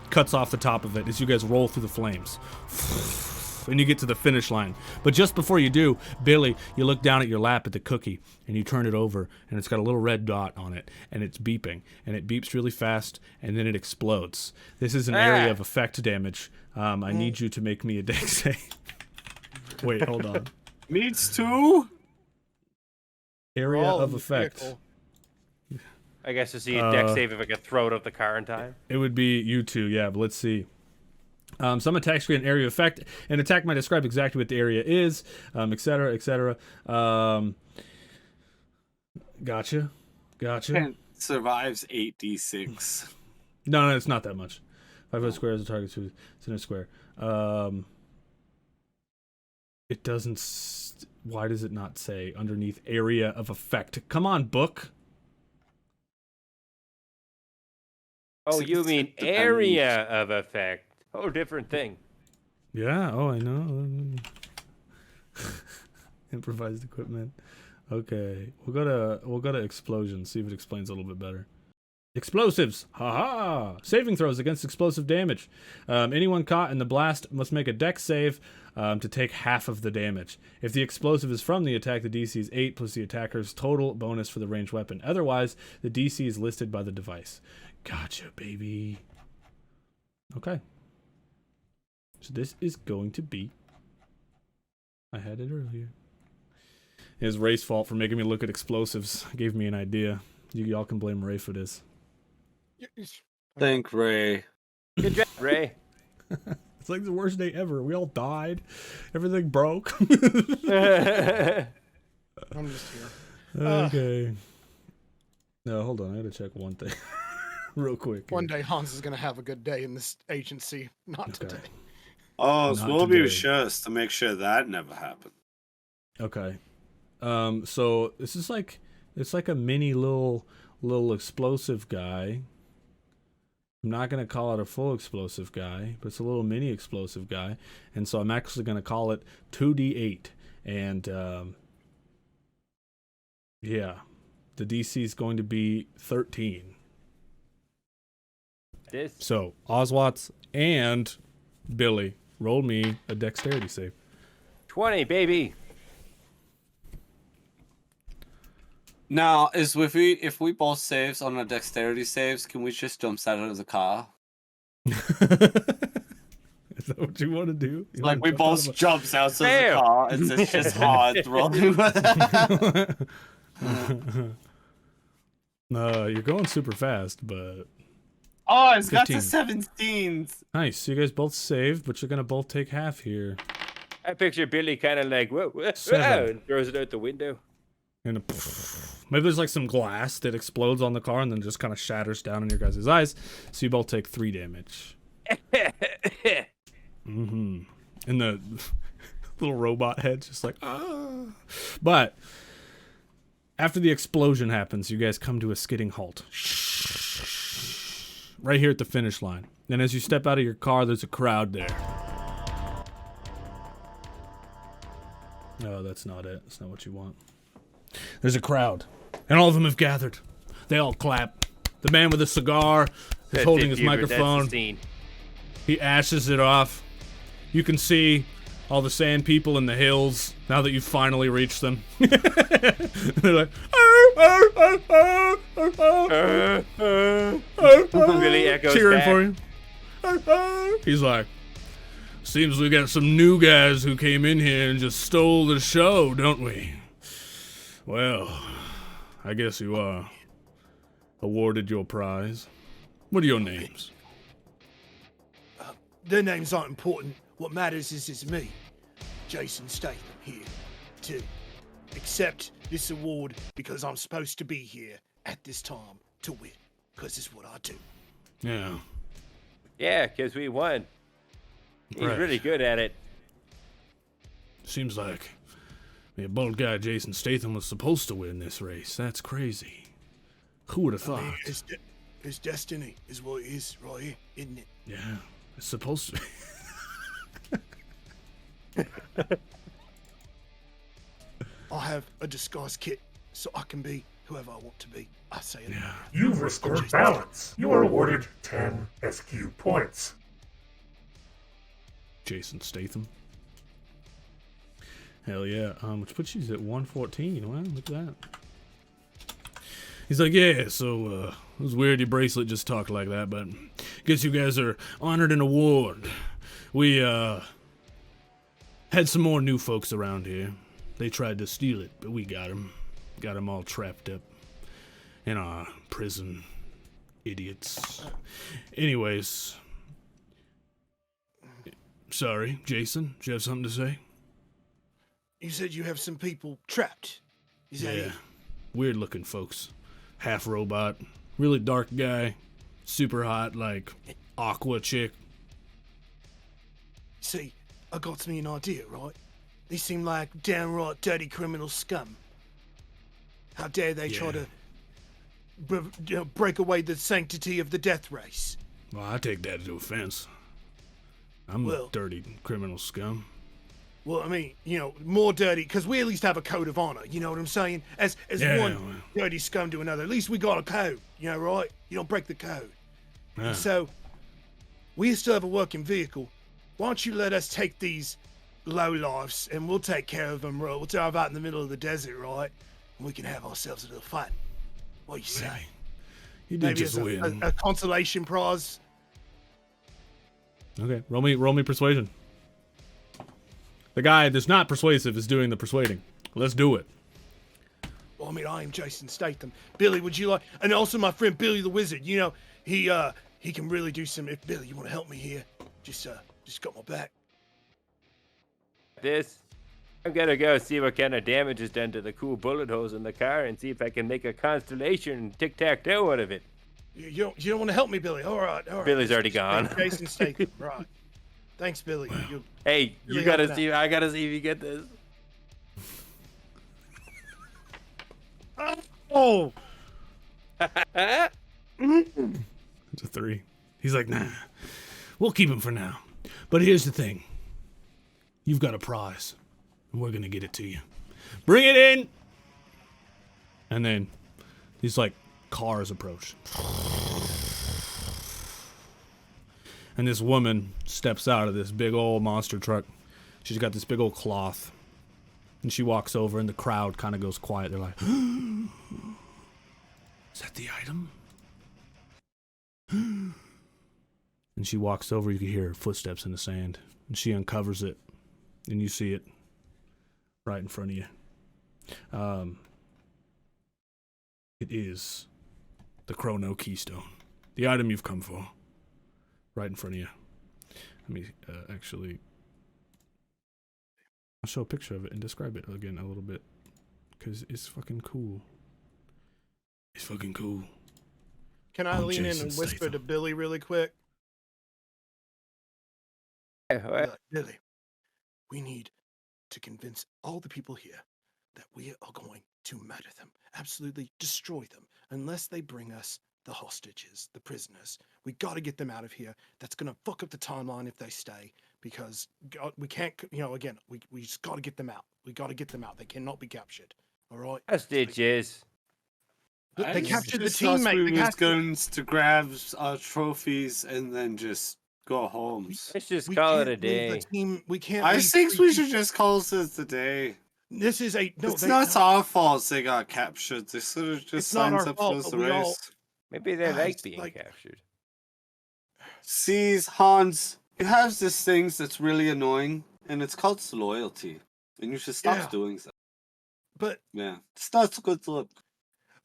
cuts off the top of it as you guys roll through the flames. And you get to the finish line. But just before you do, Billy, you look down at your lap at the cookie. And you turn it over. And it's got a little red dot on it. And it's beeping. And it beeps really fast. And then it explodes. This is an area of effect damage. I need you to make me a dex save. Wait, hold on. Needs to. Area of effect. I guess to see a deck save if I could throw it up the car in time. It would be you two, yeah, but let's see. Some attacks create an area effect. An attack might describe exactly what the area is, etc., etc. Gotcha. And survives 8d6. No, it's not that much. 5 foot square is a target, so it's in a square. It doesn't... Why does it not say underneath area of effect? Come on, book. Oh, you mean area of effect. Oh, different thing. Yeah, oh, I know. Improvised equipment. Okay, we'll go to explosions, see if it explains a little bit better. Explosives! Haha! Saving throws against explosive damage. Anyone caught in the blast must make a dex save to take half of the damage. If the explosive is from the attack, the DC is 8 plus the attacker's total bonus for the ranged weapon. Otherwise, the DC is listed by the device. Gotcha, baby. Okay. So this is going to be... I had it earlier. It's Ray's fault for making me look at explosives. Gave me an idea. Y'all can blame Ray for this. Thank Ray. Good job, Ray. It's like the worst day ever. We all died. Everything broke. I'm just here. Okay. No, hold on. I gotta check one thing real quick. One day Hans is going to have a good day in this agency. Not today. Oh, so Not we'll today. be sure to make sure that never happened. Okay. So this is like, it's like a mini little explosive guy. I'm not going to call it a full explosive guy, but it's a little mini explosive guy. And so I'm actually going to call it 2d8. And yeah, the DC is going to be 13. So Oswatz and Billy, roll me a dexterity save. 20, baby. Now, if we both saves on our dexterity saves, can we just jump out of the car? Is that what you want to do? You Like wanna we jump out both of a- jumps out of the car and it's just hard rolling. No, you're going super fast, but Oh, it's got 15. to 17s. Nice. You guys both saved, but you're gonna both take half here. I picture Billy kind of like, whoa, whoa, whoa, 7. and throws it out the window. And maybe there's like some glass that explodes on the car and then just kind of shatters down in your guys' eyes. So you both take 3 damage. Mm-hmm. And the little robot head just like, ah. But after the explosion happens, you guys come to a skidding halt. Right here at the finish line. And as you step out of your car, there's a crowd there. No, that's not it. That's not what you want. There's a crowd, and all of them have gathered. They all clap. The man with a cigar is holding his microphone. He ashes it off. You can see all the sand people in the hills now that you've finally reached them. They're like, Billy echoes cheering back. for you. He's like, seems we got some new guys who came in here and just stole the show, don't we? Well, I guess you are awarded your prize. What are your names? Their names aren't important. What matters is it's me, Jason Statham, here to accept this award because I'm supposed to be here at this time to win, because it's what I do. Yeah. Yeah, because we won. He's Right. really good at it. Seems like the bald guy Jason Statham was supposed to win this race. That's crazy. Who would have thought? I mean, it's destiny is what it is right here, isn't it? Yeah, it's supposed to. I have a disguise kit so I can be whoever I want to be. I say it. Yeah. You've restored balance. You are awarded 10 SQ points. Jason Statham. Hell yeah. Which puts you at 114. Wow, look at that. He's like, yeah, so it was weird your bracelet just talked like that, but guess you guys are honored an award. We had some more new folks around here. They tried to steal it, but we got them. Got them all trapped up. in our prison. Idiots. Anyways. Sorry, Jason, do you have something to say? You said you have some people trapped. Is that it? Weird looking folks. Half robot, really dark guy, super hot, like aqua chick. See, I got me an idea, right? They seem like downright dirty criminal scum. How dare they try to break away the sanctity of the death race? Well, I take that into offense. I'm a dirty criminal scum. Well, I mean, more dirty, because we at least have a code of honor, you know what I'm saying? As one dirty scum to another, at least we got a code, right? You don't break the code. Yeah. So, we still have a working vehicle. Why don't you let us take these lowlifes, and we'll take care of them, right? We'll drive out in the middle of the desert, right? And we can have ourselves a little fun. What do you say? You did Maybe just as win. a consolation prize. Okay, roll me persuasion. The guy that's not persuasive is doing the persuading. Let's do it. Well, I mean, I am Jason Statham. Billy, would you like? And also my friend Billy the Wizard. He can really do some. If Billy, you want to help me here, just got my back. I'm gonna go see what kind of damage is done to the cool bullet holes in the car and see if I can make a constellation tic-tac-toe out of it. You don't want to help me, Billy? All right. Billy's already gone. Jason Statham, right? Thanks, Billy. Hey, you gotta see. I gotta see if you get this. Oh. It's a 3. He's like, nah, we'll keep him for now. But here's the thing. You've got a prize, and we're gonna get it to you. Bring it in! And then these, cars approach. And this woman steps out of this big old monster truck. She's got this big old cloth. And she walks over, and the crowd kind of goes quiet. They're like, is that the item? And she walks over. You can hear her footsteps in the sand. And she uncovers it. And you see it right in front of you. It is the Chrono Keystone. The item you've come for. Right in front of you. Let me actually... I'll show a picture of it and describe it again a little bit. Because it's fucking cool. It's fucking cool. Can I lean in and whisper to Billy really quick? Billy, we need to convince all the people here that we are going to murder them. Absolutely destroy them. Unless they bring us the hostages, the prisoners. We got to get them out of here. That's going to fuck up the timeline if they stay. Because we can't, again, we just got to get them out. We got to get them out. They cannot be captured. All right? Hostages. They captured the teammate. teammate. We use guns to grab our trophies and then just go home. Let's just call it a day. We can't. I think we should just call this a day. This is a. No, it's not our fault they got captured. They sort of just signed up for the race. Maybe they like being captured. See, Hans, you have this thing that's really annoying, and it's called loyalty, and you should stop doing that. But yeah, it's not a good look.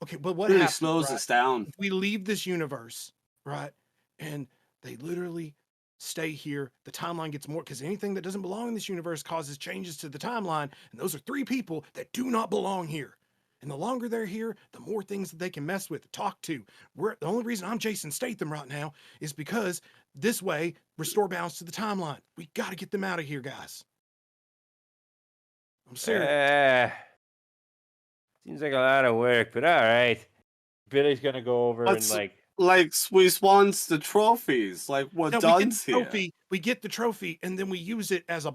Okay, but what really happens, slows us down? If we leave this universe, right, and they literally stay here, the timeline gets more, because anything that doesn't belong in this universe causes changes to the timeline, and those are 3 people that do not belong here. And the longer they're here, the more things that they can mess with, talk to. The only reason I'm Jason Statham right now is because this way, restore balance to the timeline. We got to get them out of here, guys. I'm serious. Seems like a lot of work, but all right. Billy's gonna go over and like Swiss wants the trophies. Like what Don's here. We get the trophy, and then we use it as a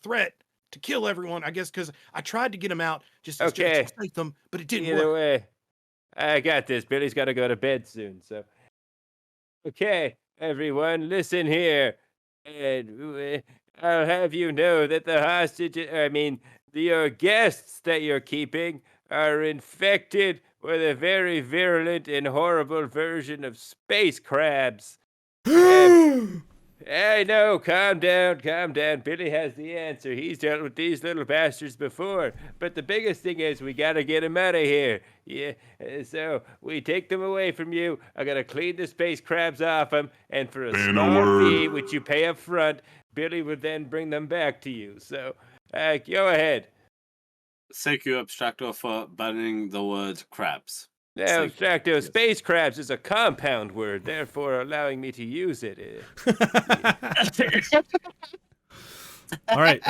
threat to kill everyone. I guess because I tried to get him out just to take them, but it didn't work. Either way, I got this. Billy's got to go to bed soon, so okay, everyone, listen here, and I'll have you know that the your guests that you're keeping are infected with a very virulent and horrible version of space crabs. Hey, no, calm down, calm down. Billy has the answer. He's dealt with these little bastards before. But the biggest thing is we gotta get him out of here. Yeah, so we take them away from you. I gotta clean the space crabs off them, and for a small fee, which you pay up front, Billy would then bring them back to you. So, go ahead. Thank you, Abstracto, for banning the word crabs. Now, Abstracto, space crabs is a compound word, therefore allowing me to use it. All right,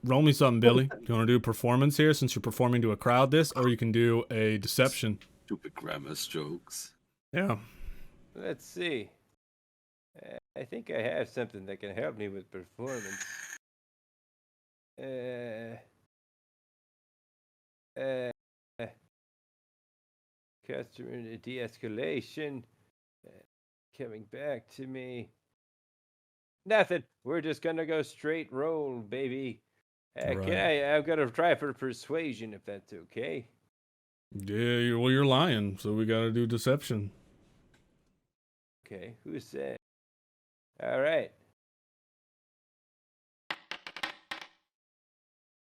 roll me something, Billy. Do you want to do a performance here since you're performing to a crowd or you can do a deception? Stupid grammar strokes. Yeah. Let's see. I think I have something that can help me with performance. Customer de-escalation. Coming back to me. Nothing. We're just gonna go straight roll, baby. Right. I'm gonna try for persuasion if that's okay. Yeah, well, you're lying, so we gotta do deception. Okay, who said? All right.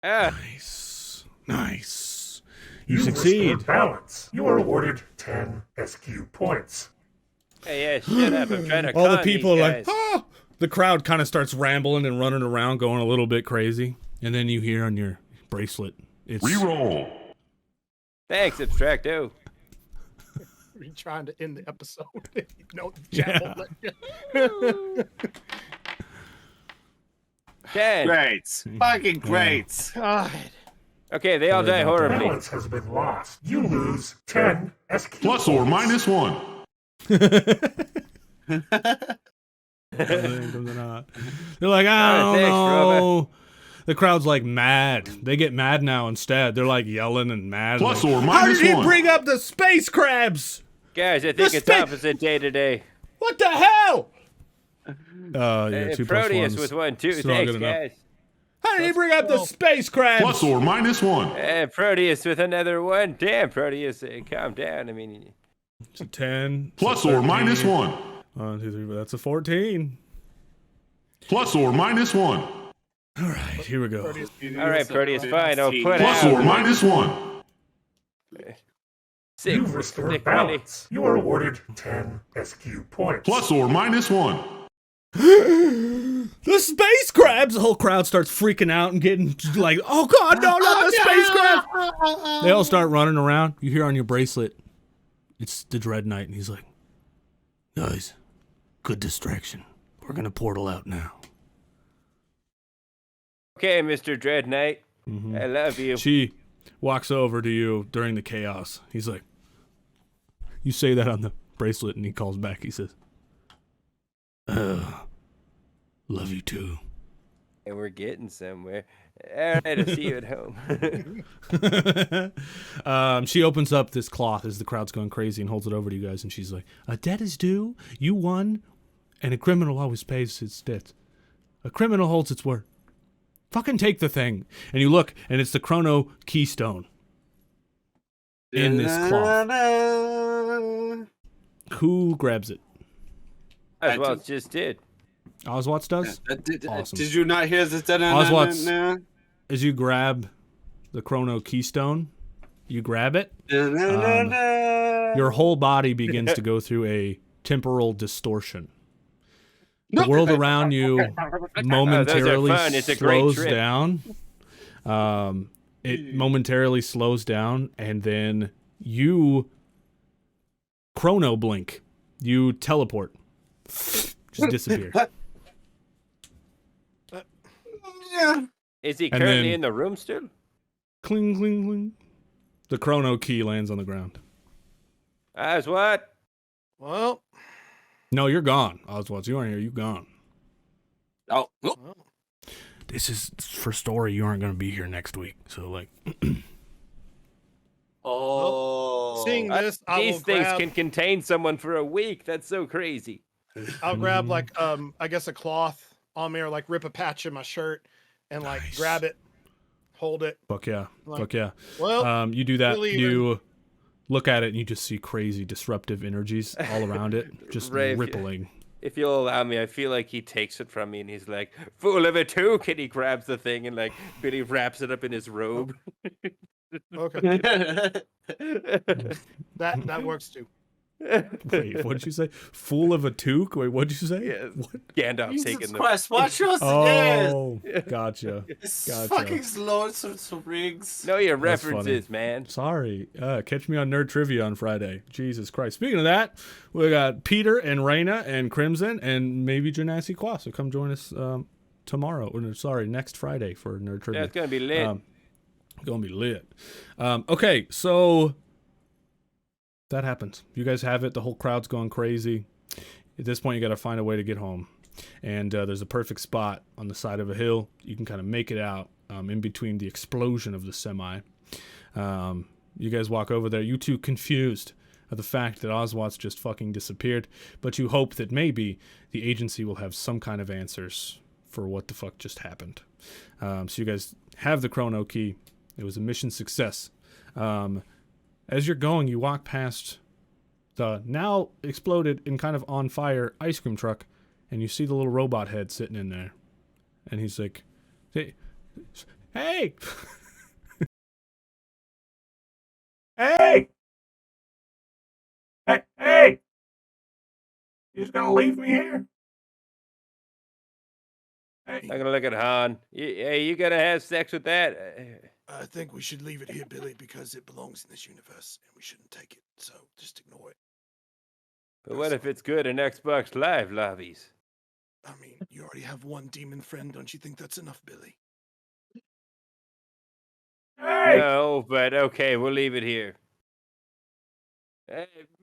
Nice. You You succeed. restored balance. You are awarded 10 SQ points. Hey, yeah, shut up. I'm trying to All the con people these are guys. like, ah! The crowd kind of starts rambling and running around, going a little bit crazy. And then you hear on your bracelet, it's... Reroll. Thanks, Abstracto. You're trying to end the episode. No, chat won't let you. 10. Great. Fucking great. God. Okay, they all die horribly. Balance has been lost. You lose 10 SQ Plus or minus 1. They're like, I don't know. The crowd's like mad. They get mad now instead. They're like yelling and mad. Plus like, or minus how did he 1. bring up the space crabs? Guys, I think it's opposite day today. What the hell? Yeah, 2 plus Proteus 1's with 1, 2. still not Thanks, good enough. guys. How did he bring up the space crabs? Plus or minus 1. Proteus with another 1. Damn, Proteus, calm down. I mean, it's a 10. Plus or minus 1. 1, 2, 3, 4. That's a 14. Plus or minus 1. All right, here we go. all right, Proteus, fine. I'll put Plus out. or minus 1. You restored balance. You are awarded 10 SQ points. Plus or minus 1. The space crabs! The whole crowd starts freaking out and getting like, oh god, no, not the space crabs! They all start running around. You hear on your bracelet, it's the Dread Knight, and he's like, guys, good distraction. We're gonna portal out now. Okay, Mr. Dread Knight. I love you. She walks over to you during the chaos. He's like, you say that on the bracelet, and he calls back. He says, love you too. And we're getting somewhere. All right, I'll see you at home. She opens up this cloth as the crowd's going crazy and holds it over to you guys, and she's like, a debt is due, you won, and a criminal always pays his debts. A criminal holds its word. Fucking take the thing. And you look, and it's the Chrono Keystone in this cloth. Who grabs it? Oswald just did. Oswald does? Awesome. Did you not hear this? Oswald, as you grab the Chrono Keystone, you grab it. Your whole body begins to go through a temporal distortion. The world around you momentarily slows down. It momentarily slows down, and then you chrono blink. You teleport. Just disappear. Is he And currently then- in the room still? Cling, cling, cling. The chrono key lands on the ground. Oswald? Well, No, you're gone, Oswald. You aren't here. You're gone. Oh. This is for story. You aren't going to be here next week. So, like... seeing this, I These will things grab, can contain someone for a week. That's so crazy. I'll grab like I guess a cloth on me, or like rip a patch in my shirt and like grab it, hold it. Fuck yeah. Like, Fuck yeah. well, you do that. really You look at it and you just see crazy disruptive energies all around it. Just Rave. rippling. if you'll allow me, I feel like he takes it from me and he's like, "Fool of a toque," and he grabs the thing and like Billy wraps it up in his robe. Okay. That works too. Wait, what'd you say? Fool of a toque? Wait, what'd you say? Yeah, What? Gandalf Jesus taking the. Christ, watch us! Oh, Yes! gotcha. It's Gotcha. fucking Lord of Rings. Know your That's references, funny. man. Sorry. Catch me on Nerd Trivia on Friday. Jesus Christ. Speaking of that, we got Peter and Raina and Crimson and maybe Janassi Quas. So come join us tomorrow. Or, no, sorry, next Friday for Nerd Trivia. Yeah, it's gonna be lit. Gonna be lit. Okay, so that happens. You guys have it. The whole crowd's going crazy. At this point, you got to find a way to get home. And there's a perfect spot on the side of a hill. You can kind of make it out in between the explosion of the semi. You guys walk over there. You two confused at the fact that Oswald's just fucking disappeared. But you hope that maybe the agency will have some kind of answers for what the fuck just happened. So you guys have the chrono key. It was a mission success. As you're going, you walk past the now exploded and kind of on fire ice cream truck, and you see the little robot head sitting in there. And he's like, hey! Hey! Hey! Hey! You just gonna leave me here? I'm gonna look at Han. Hey, you gonna have sex with that? I think we should leave it here, Billy, because it belongs in this universe, and we shouldn't take it. So just ignore it. But what if it's good in Xbox Live lobbies? I mean, you already have one demon friend. Don't you think that's enough, Billy? Hey! No, but okay, we'll leave it here.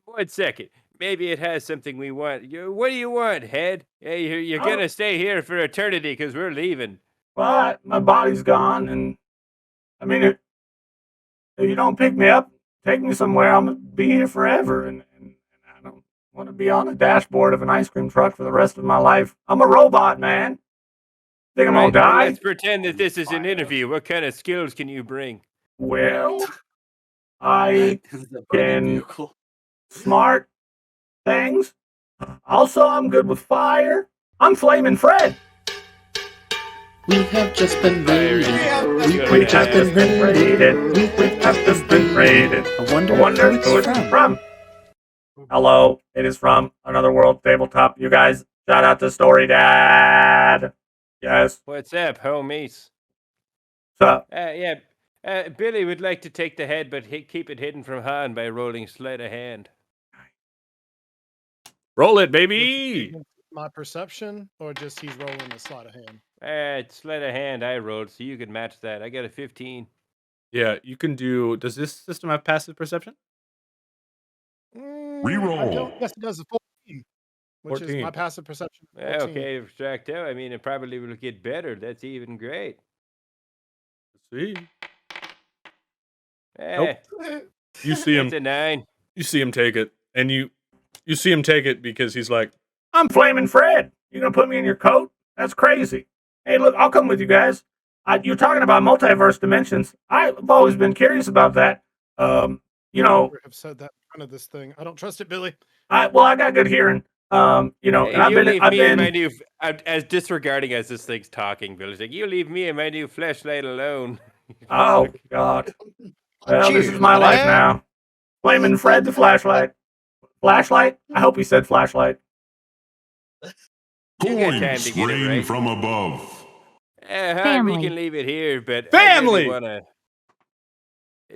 1 second. Maybe it has something we want. What do you want, head? Hey, you're gonna stay here for eternity because we're leaving. Well, my body's gone, and I mean, if you don't pick me up, take me somewhere, I'm gonna be here forever, and I don't want to be on the dashboard of an ice cream truck for the rest of my life. I'm a robot, man. Think I'm gonna die? Let's pretend that this is an interview. What kind of skills can you bring? Well, I can smart things. Also, I'm good with fire. I'm Flaming Fred. We have just been raided. We have just been raided. We have just been raided. I wonder who it's from. Hello, it is from Another World Tabletop. You guys, shout out to Story Dad. Yes. What's up, homies? What's up? Billy would like to take the head, but keep it hidden from Han by rolling sleight of hand. Roll it, baby. My perception, or just he's rolling the sleight of hand? It's sleight of hand I rolled, so you can match that. I got a 15. Yeah, you can do. Does this system have passive perception? Reroll. Yes, it does. A 14, which 14. is my passive perception. Yeah, 14. okay, abstract out. I mean, it probably will get better. That's even great. See. Eh, You see him. It's a 9. You see him take it, and you see him take it because he's like, I'm Flaming Fred. You gonna put me in your coat? That's crazy. Hey, look, I'll come with you guys. You're talking about multiverse dimensions. I've always been curious about that. You know, I've said that in front of this thing. I don't trust it, Billy. I got good hearing. You know, and I've been as disregarding as this thing's talking, Billy's like, you leave me and my new flashlight alone. Oh God. Well, this is my life now. Flaming Fred the flashlight. Flashlight? I hope he said flashlight. Coins rain from above. We Family. can leave it here, but Family! I want to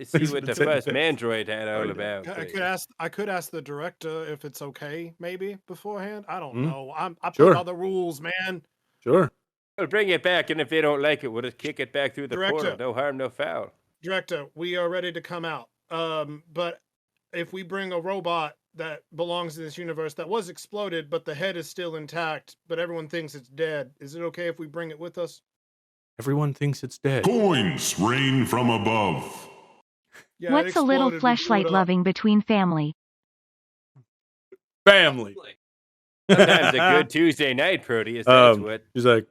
see what the first mandroid had all about. I could ask the director if it's okay, maybe beforehand. I don't know. I put Sure. all the rules, man. Sure. We'll bring it back, and if they don't like it, we'll just kick it back through the portal. No harm, no foul. Director, we are ready to come out. But if we bring a robot that belongs in this universe that was exploded, but the head is still intact, but everyone thinks it's dead, is it okay if we bring it with us? Everyone thinks it's dead. Coins rain from above. Yeah, What's a little fleshlight loving between family? Family. Sometimes a good Tuesday night, Proteus. That's what. He's like,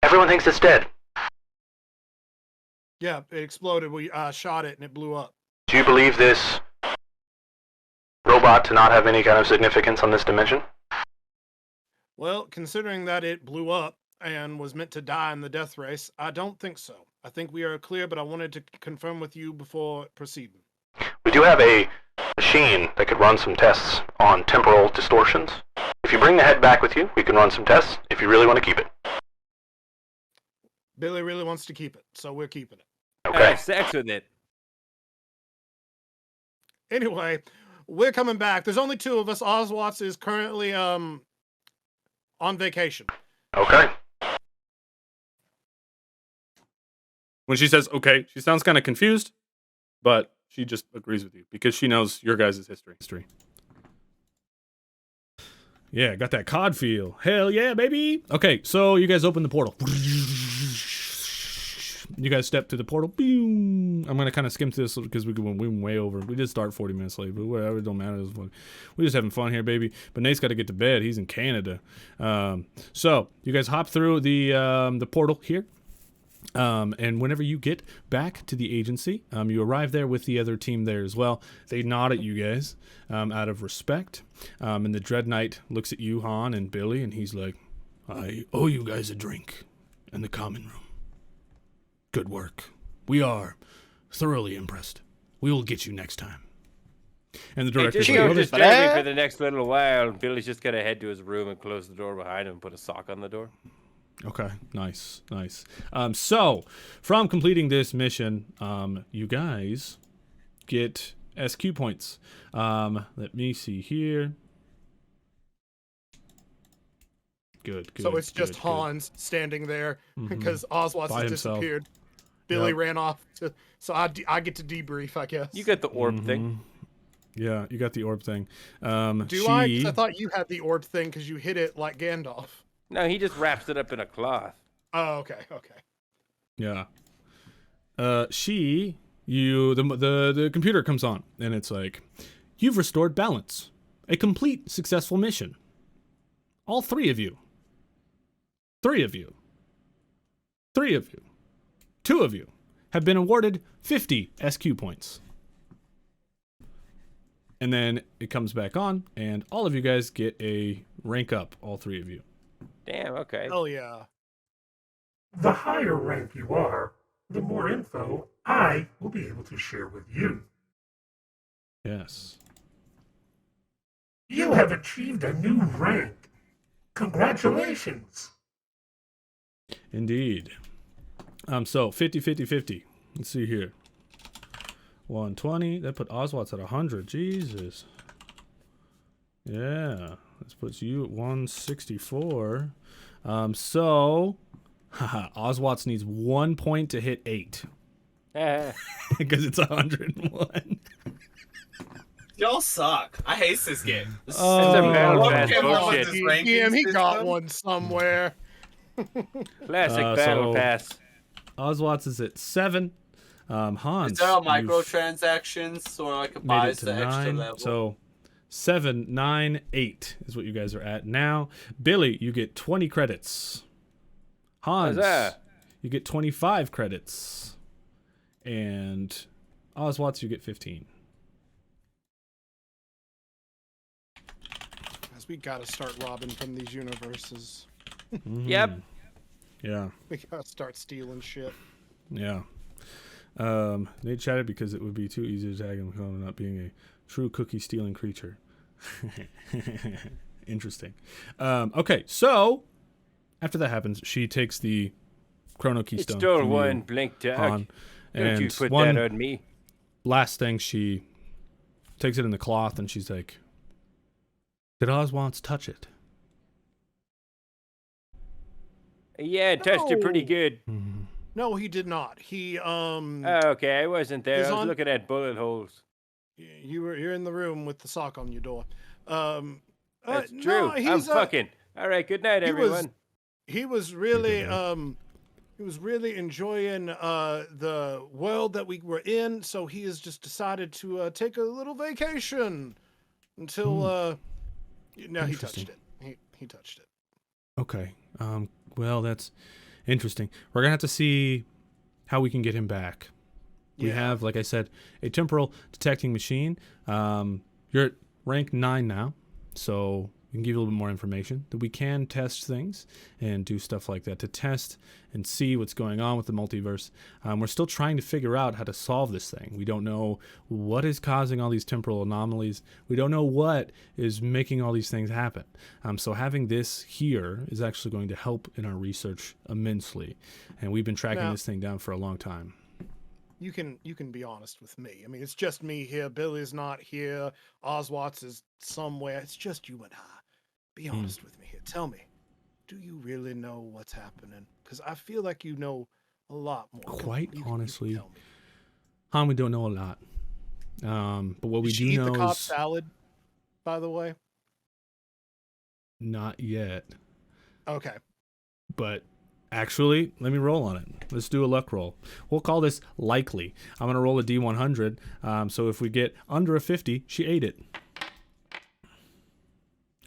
Everyone thinks it's dead. Yeah, it exploded. We shot it and it blew up. Do you believe this? Robot robot to not have any kind of significance on this dimension? Well, considering that it blew up and was meant to die in the death race, I don't think so. I think we are clear, but I wanted to confirm with you before proceeding. We do have a machine that could run some tests on temporal distortions. If you bring the head back with you, we can run some tests if you really want to keep it. Billy really wants to keep it, so we're keeping it. Okay. Have sex with it. Anyway, we're coming back. There's only 2 of us. Oswatts is currently on vacation. Okay. When she says okay, she sounds kind of confused, but she just agrees with you because she knows your guys' history. Yeah, got that COD feel. Hell yeah, baby. Okay, so you guys open the portal. You guys step through the portal. Boom. I'm going to kind of skim through this because we went way over. We did start 40 minutes late, but whatever, it don't matter. We're just having fun here, baby. But Nate's got to get to bed. He's in Canada. So you guys hop through the portal here. And whenever you get back to the agency, you arrive there with the other team there as well. They nod at you guys out of respect. And the Dread Knight looks at you, Han, and Billy, and he's like, I owe you guys a drink in the common room. Good work. We are thoroughly impressed. We will get you next time. And the director's just like, disturb me for the next little while. Billy's just going to head to his room and close the door behind him and put a sock on the door. Okay, nice. So, from completing this mission, you guys get SQ points. Let me see here. Good. So it's just Hans standing there because Oswald has disappeared. Billy ran off. So I get to debrief, I guess. You get the orb thing. Yeah, you got the orb thing. Do I? 'Cause I thought you had the orb thing because you hit it like Gandalf. No, he just wraps it up in a cloth. Oh, okay. Yeah. The computer comes on and it's like, you've restored balance. A complete successful mission. All 3 of you. 3 of you. 3 of you. 2 of you have been awarded 50 SQ points. And then it comes back on and all of you guys get a rank up, all 3 of you. Damn, okay. Oh, yeah. The higher rank you are, the more info I will be able to share with you. Yes. You have achieved a new rank. Congratulations. Indeed. So 50. Let's see here. 120. That put Oswald's at 100. Jesus. Yeah. This puts you at 164. So Oswald's needs 1 point to hit 8. Because it's 101. Y'all suck. I hate this game. It's a battle pass bullshit. Damn, he got one somewhere. Classic battle pass. Oswald's is at 7. Hans. Is there all microtransactions so I can buy the extra 9, level? So 7, 9, 8 is what you guys are at now. Billy, you get 20 credits. Hans, you get 25 credits. And Oswald, you get 15. Guys, we gotta start robbing from these universes. Yep. Yeah. We gotta start stealing shit. Yeah. They chatted because it would be too easy to tag him not being a true cookie stealing creature. Interesting. Okay, so after that happens, she takes the Chrono Keystone. It stole one, blink dog. Don't you put that on me. Last thing, she takes it in the cloth and she's like, did Oswald's touch it? Yeah, it touched it pretty good. No, he did not. He okay, I wasn't there. I was looking at bullet holes. You're in the room with the sock on your door. That's true. No, I'm fucking. All right, good night, everyone. He was really enjoying the world that we were in, so he has just decided to take a little vacation until no, he touched it. He touched it. Okay. Well, that's interesting. We're gonna have to see how we can get him back. We have, like I said, a temporal detecting machine. You're rank 9 now, so we can give you a little bit more information that we can test things and do stuff like that to test and see what's going on with the multiverse. We're still trying to figure out how to solve this thing. We don't know what is causing all these temporal anomalies. We don't know what is making all these things happen. So having this here is actually going to help in our research immensely. And we've been tracking this thing down for a long time. You can be honest with me. I mean, it's just me here. Billy's not here. Oswat's is somewhere. It's just you and I. Be honest with me here. Tell me, do you really know what's happening? Because I feel like you know a lot more. Quite honestly, Han, we don't know a lot. But what we do eat know the Cobb is salad, by the way. Not yet. Okay. But actually, let me roll on it. Let's do a luck roll. We'll call this likely. I'm going to roll a D100. So if we get under a 50, she ate it.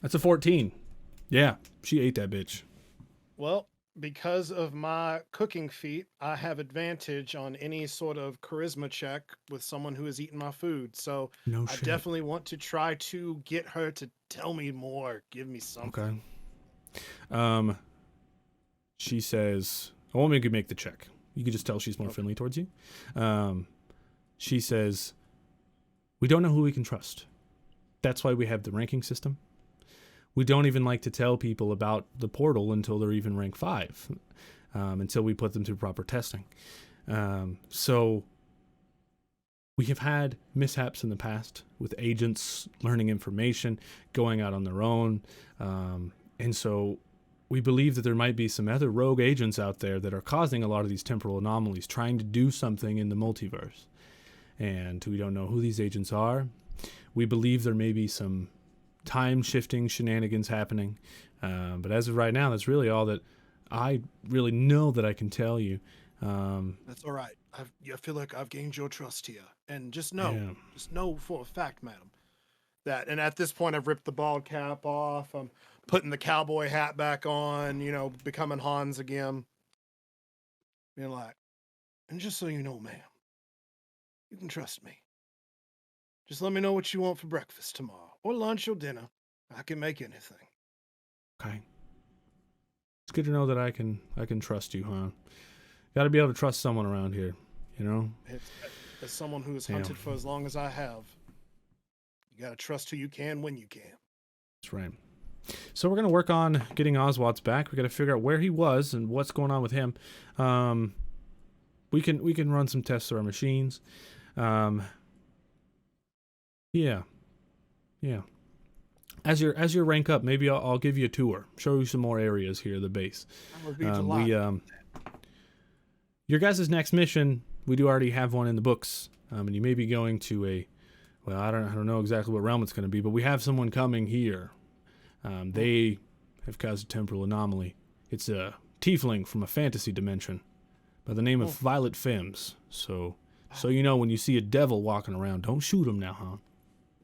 That's a 14. Yeah, she ate that bitch. Well, because of my cooking feat, I have advantage on any sort of charisma check with someone who has eaten my food. So I definitely want to try to get her to tell me more. Give me something. Okay. She says, I won't make you make the check. You can just tell she's more friendly towards you. She says, we don't know who we can trust. That's why we have the ranking system. We don't even like to tell people about the portal until they're even rank 5, until we put them through proper testing. So we have had mishaps in the past with agents learning information, going out on their own. And so we believe that there might be some other rogue agents out there that are causing a lot of these temporal anomalies, trying to do something in the multiverse. And we don't know who these agents are. We believe there may be some time-shifting shenanigans happening. But as of right now, that's really all that I really know that I can tell you. That's all right. I feel like I've gained your trust here. And just know for a fact, madam, that, and at this point I've ripped the bald cap off. I'm putting the cowboy hat back on, becoming Hans again. Being like, and just so you know, ma'am, you can trust me. Just let me know what you want for breakfast tomorrow. Or lunch or dinner. I can make anything. Okay. It's good to know that I can trust you, huh? Got to be able to trust someone around here, As someone who has hunted for as long as I have, you got to trust who you can when you can. That's right. So we're going to work on getting Oswat's back. We got to figure out where he was and what's going on with him. We can run some tests through our machines. Yeah. As you rank up, maybe I'll give you a tour, show you some more areas here at the base. That would be delighted. Your guys' next mission, we do already have one in the books, and you may be going to I don't know exactly what realm it's going to be, but we have someone coming here. They have caused a temporal anomaly. It's a tiefling from a fantasy dimension by the name of Violet Femmes. So when you see a devil walking around, don't shoot him now, huh?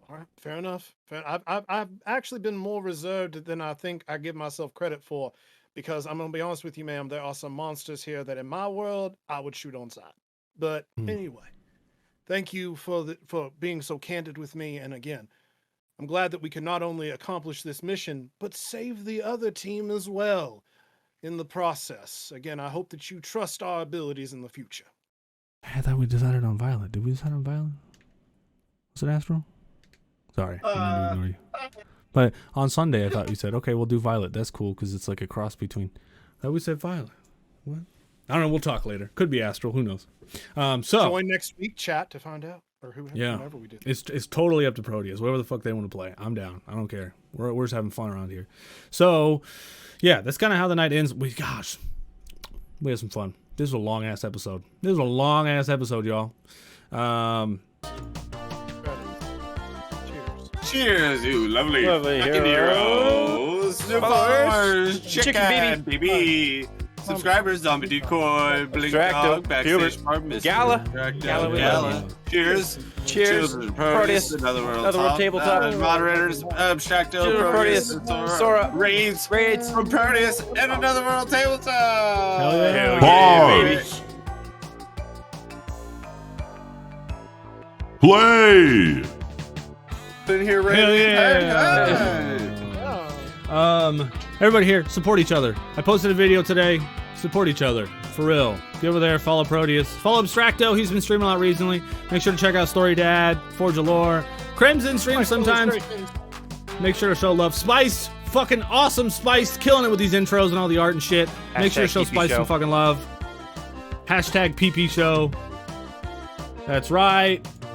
All right, fair enough. I've actually been more reserved than I think I give myself credit for, because I'm going to be honest with you, ma'am, there are some monsters here that in my world I would shoot on sight. But anyway, thank you for being so candid with me. And again, I'm glad that we can not only accomplish this mission, but save the other team as well in the process. Again, I hope that you trust our abilities in the future. I thought we decided on Violet. Did we decide on Violet? Was it Astral? Sorry. I didn't ignore you. But on Sunday, I thought you said, okay, we'll do Violet. That's cool because it's like a cross between. I thought we said Violet. What? I don't know. We'll talk later. Could be Astral. Who knows? So join next week, chat, to find out. Or whoever we do. It's totally up to Proteus. Whatever the fuck they want to play. I'm down. I don't care. We're just having fun around here. So, yeah, that's kind of how the night ends. We had some fun. This was a long-ass episode. Y'all. Cheers, you lovely fucking heroes. Followers, chicken baby. Subscribers, zombie decoy, blink dog, backstage apartment, Gala. Cheers, Proteus, Another World Tabletop, moderators, Abstracto, Proteus, Sora, Raids from Proteus, and Another World Tabletop. Hell yeah, baby. Play. in here ready. Hell yeah. Hey. Everybody here, support each other. I posted a video today. Support each other. For real. Get over there, follow Proteus. Follow Abstracto, he's been streaming a lot recently. Make sure to check out Story Dad, Forge of Lore. Crimson streams sometimes. Make sure to show love. Spice, fucking awesome Spice, killing it with these intros and all the art and shit. Make sure to show Spice some fucking love. Hashtag PP Show. That's right.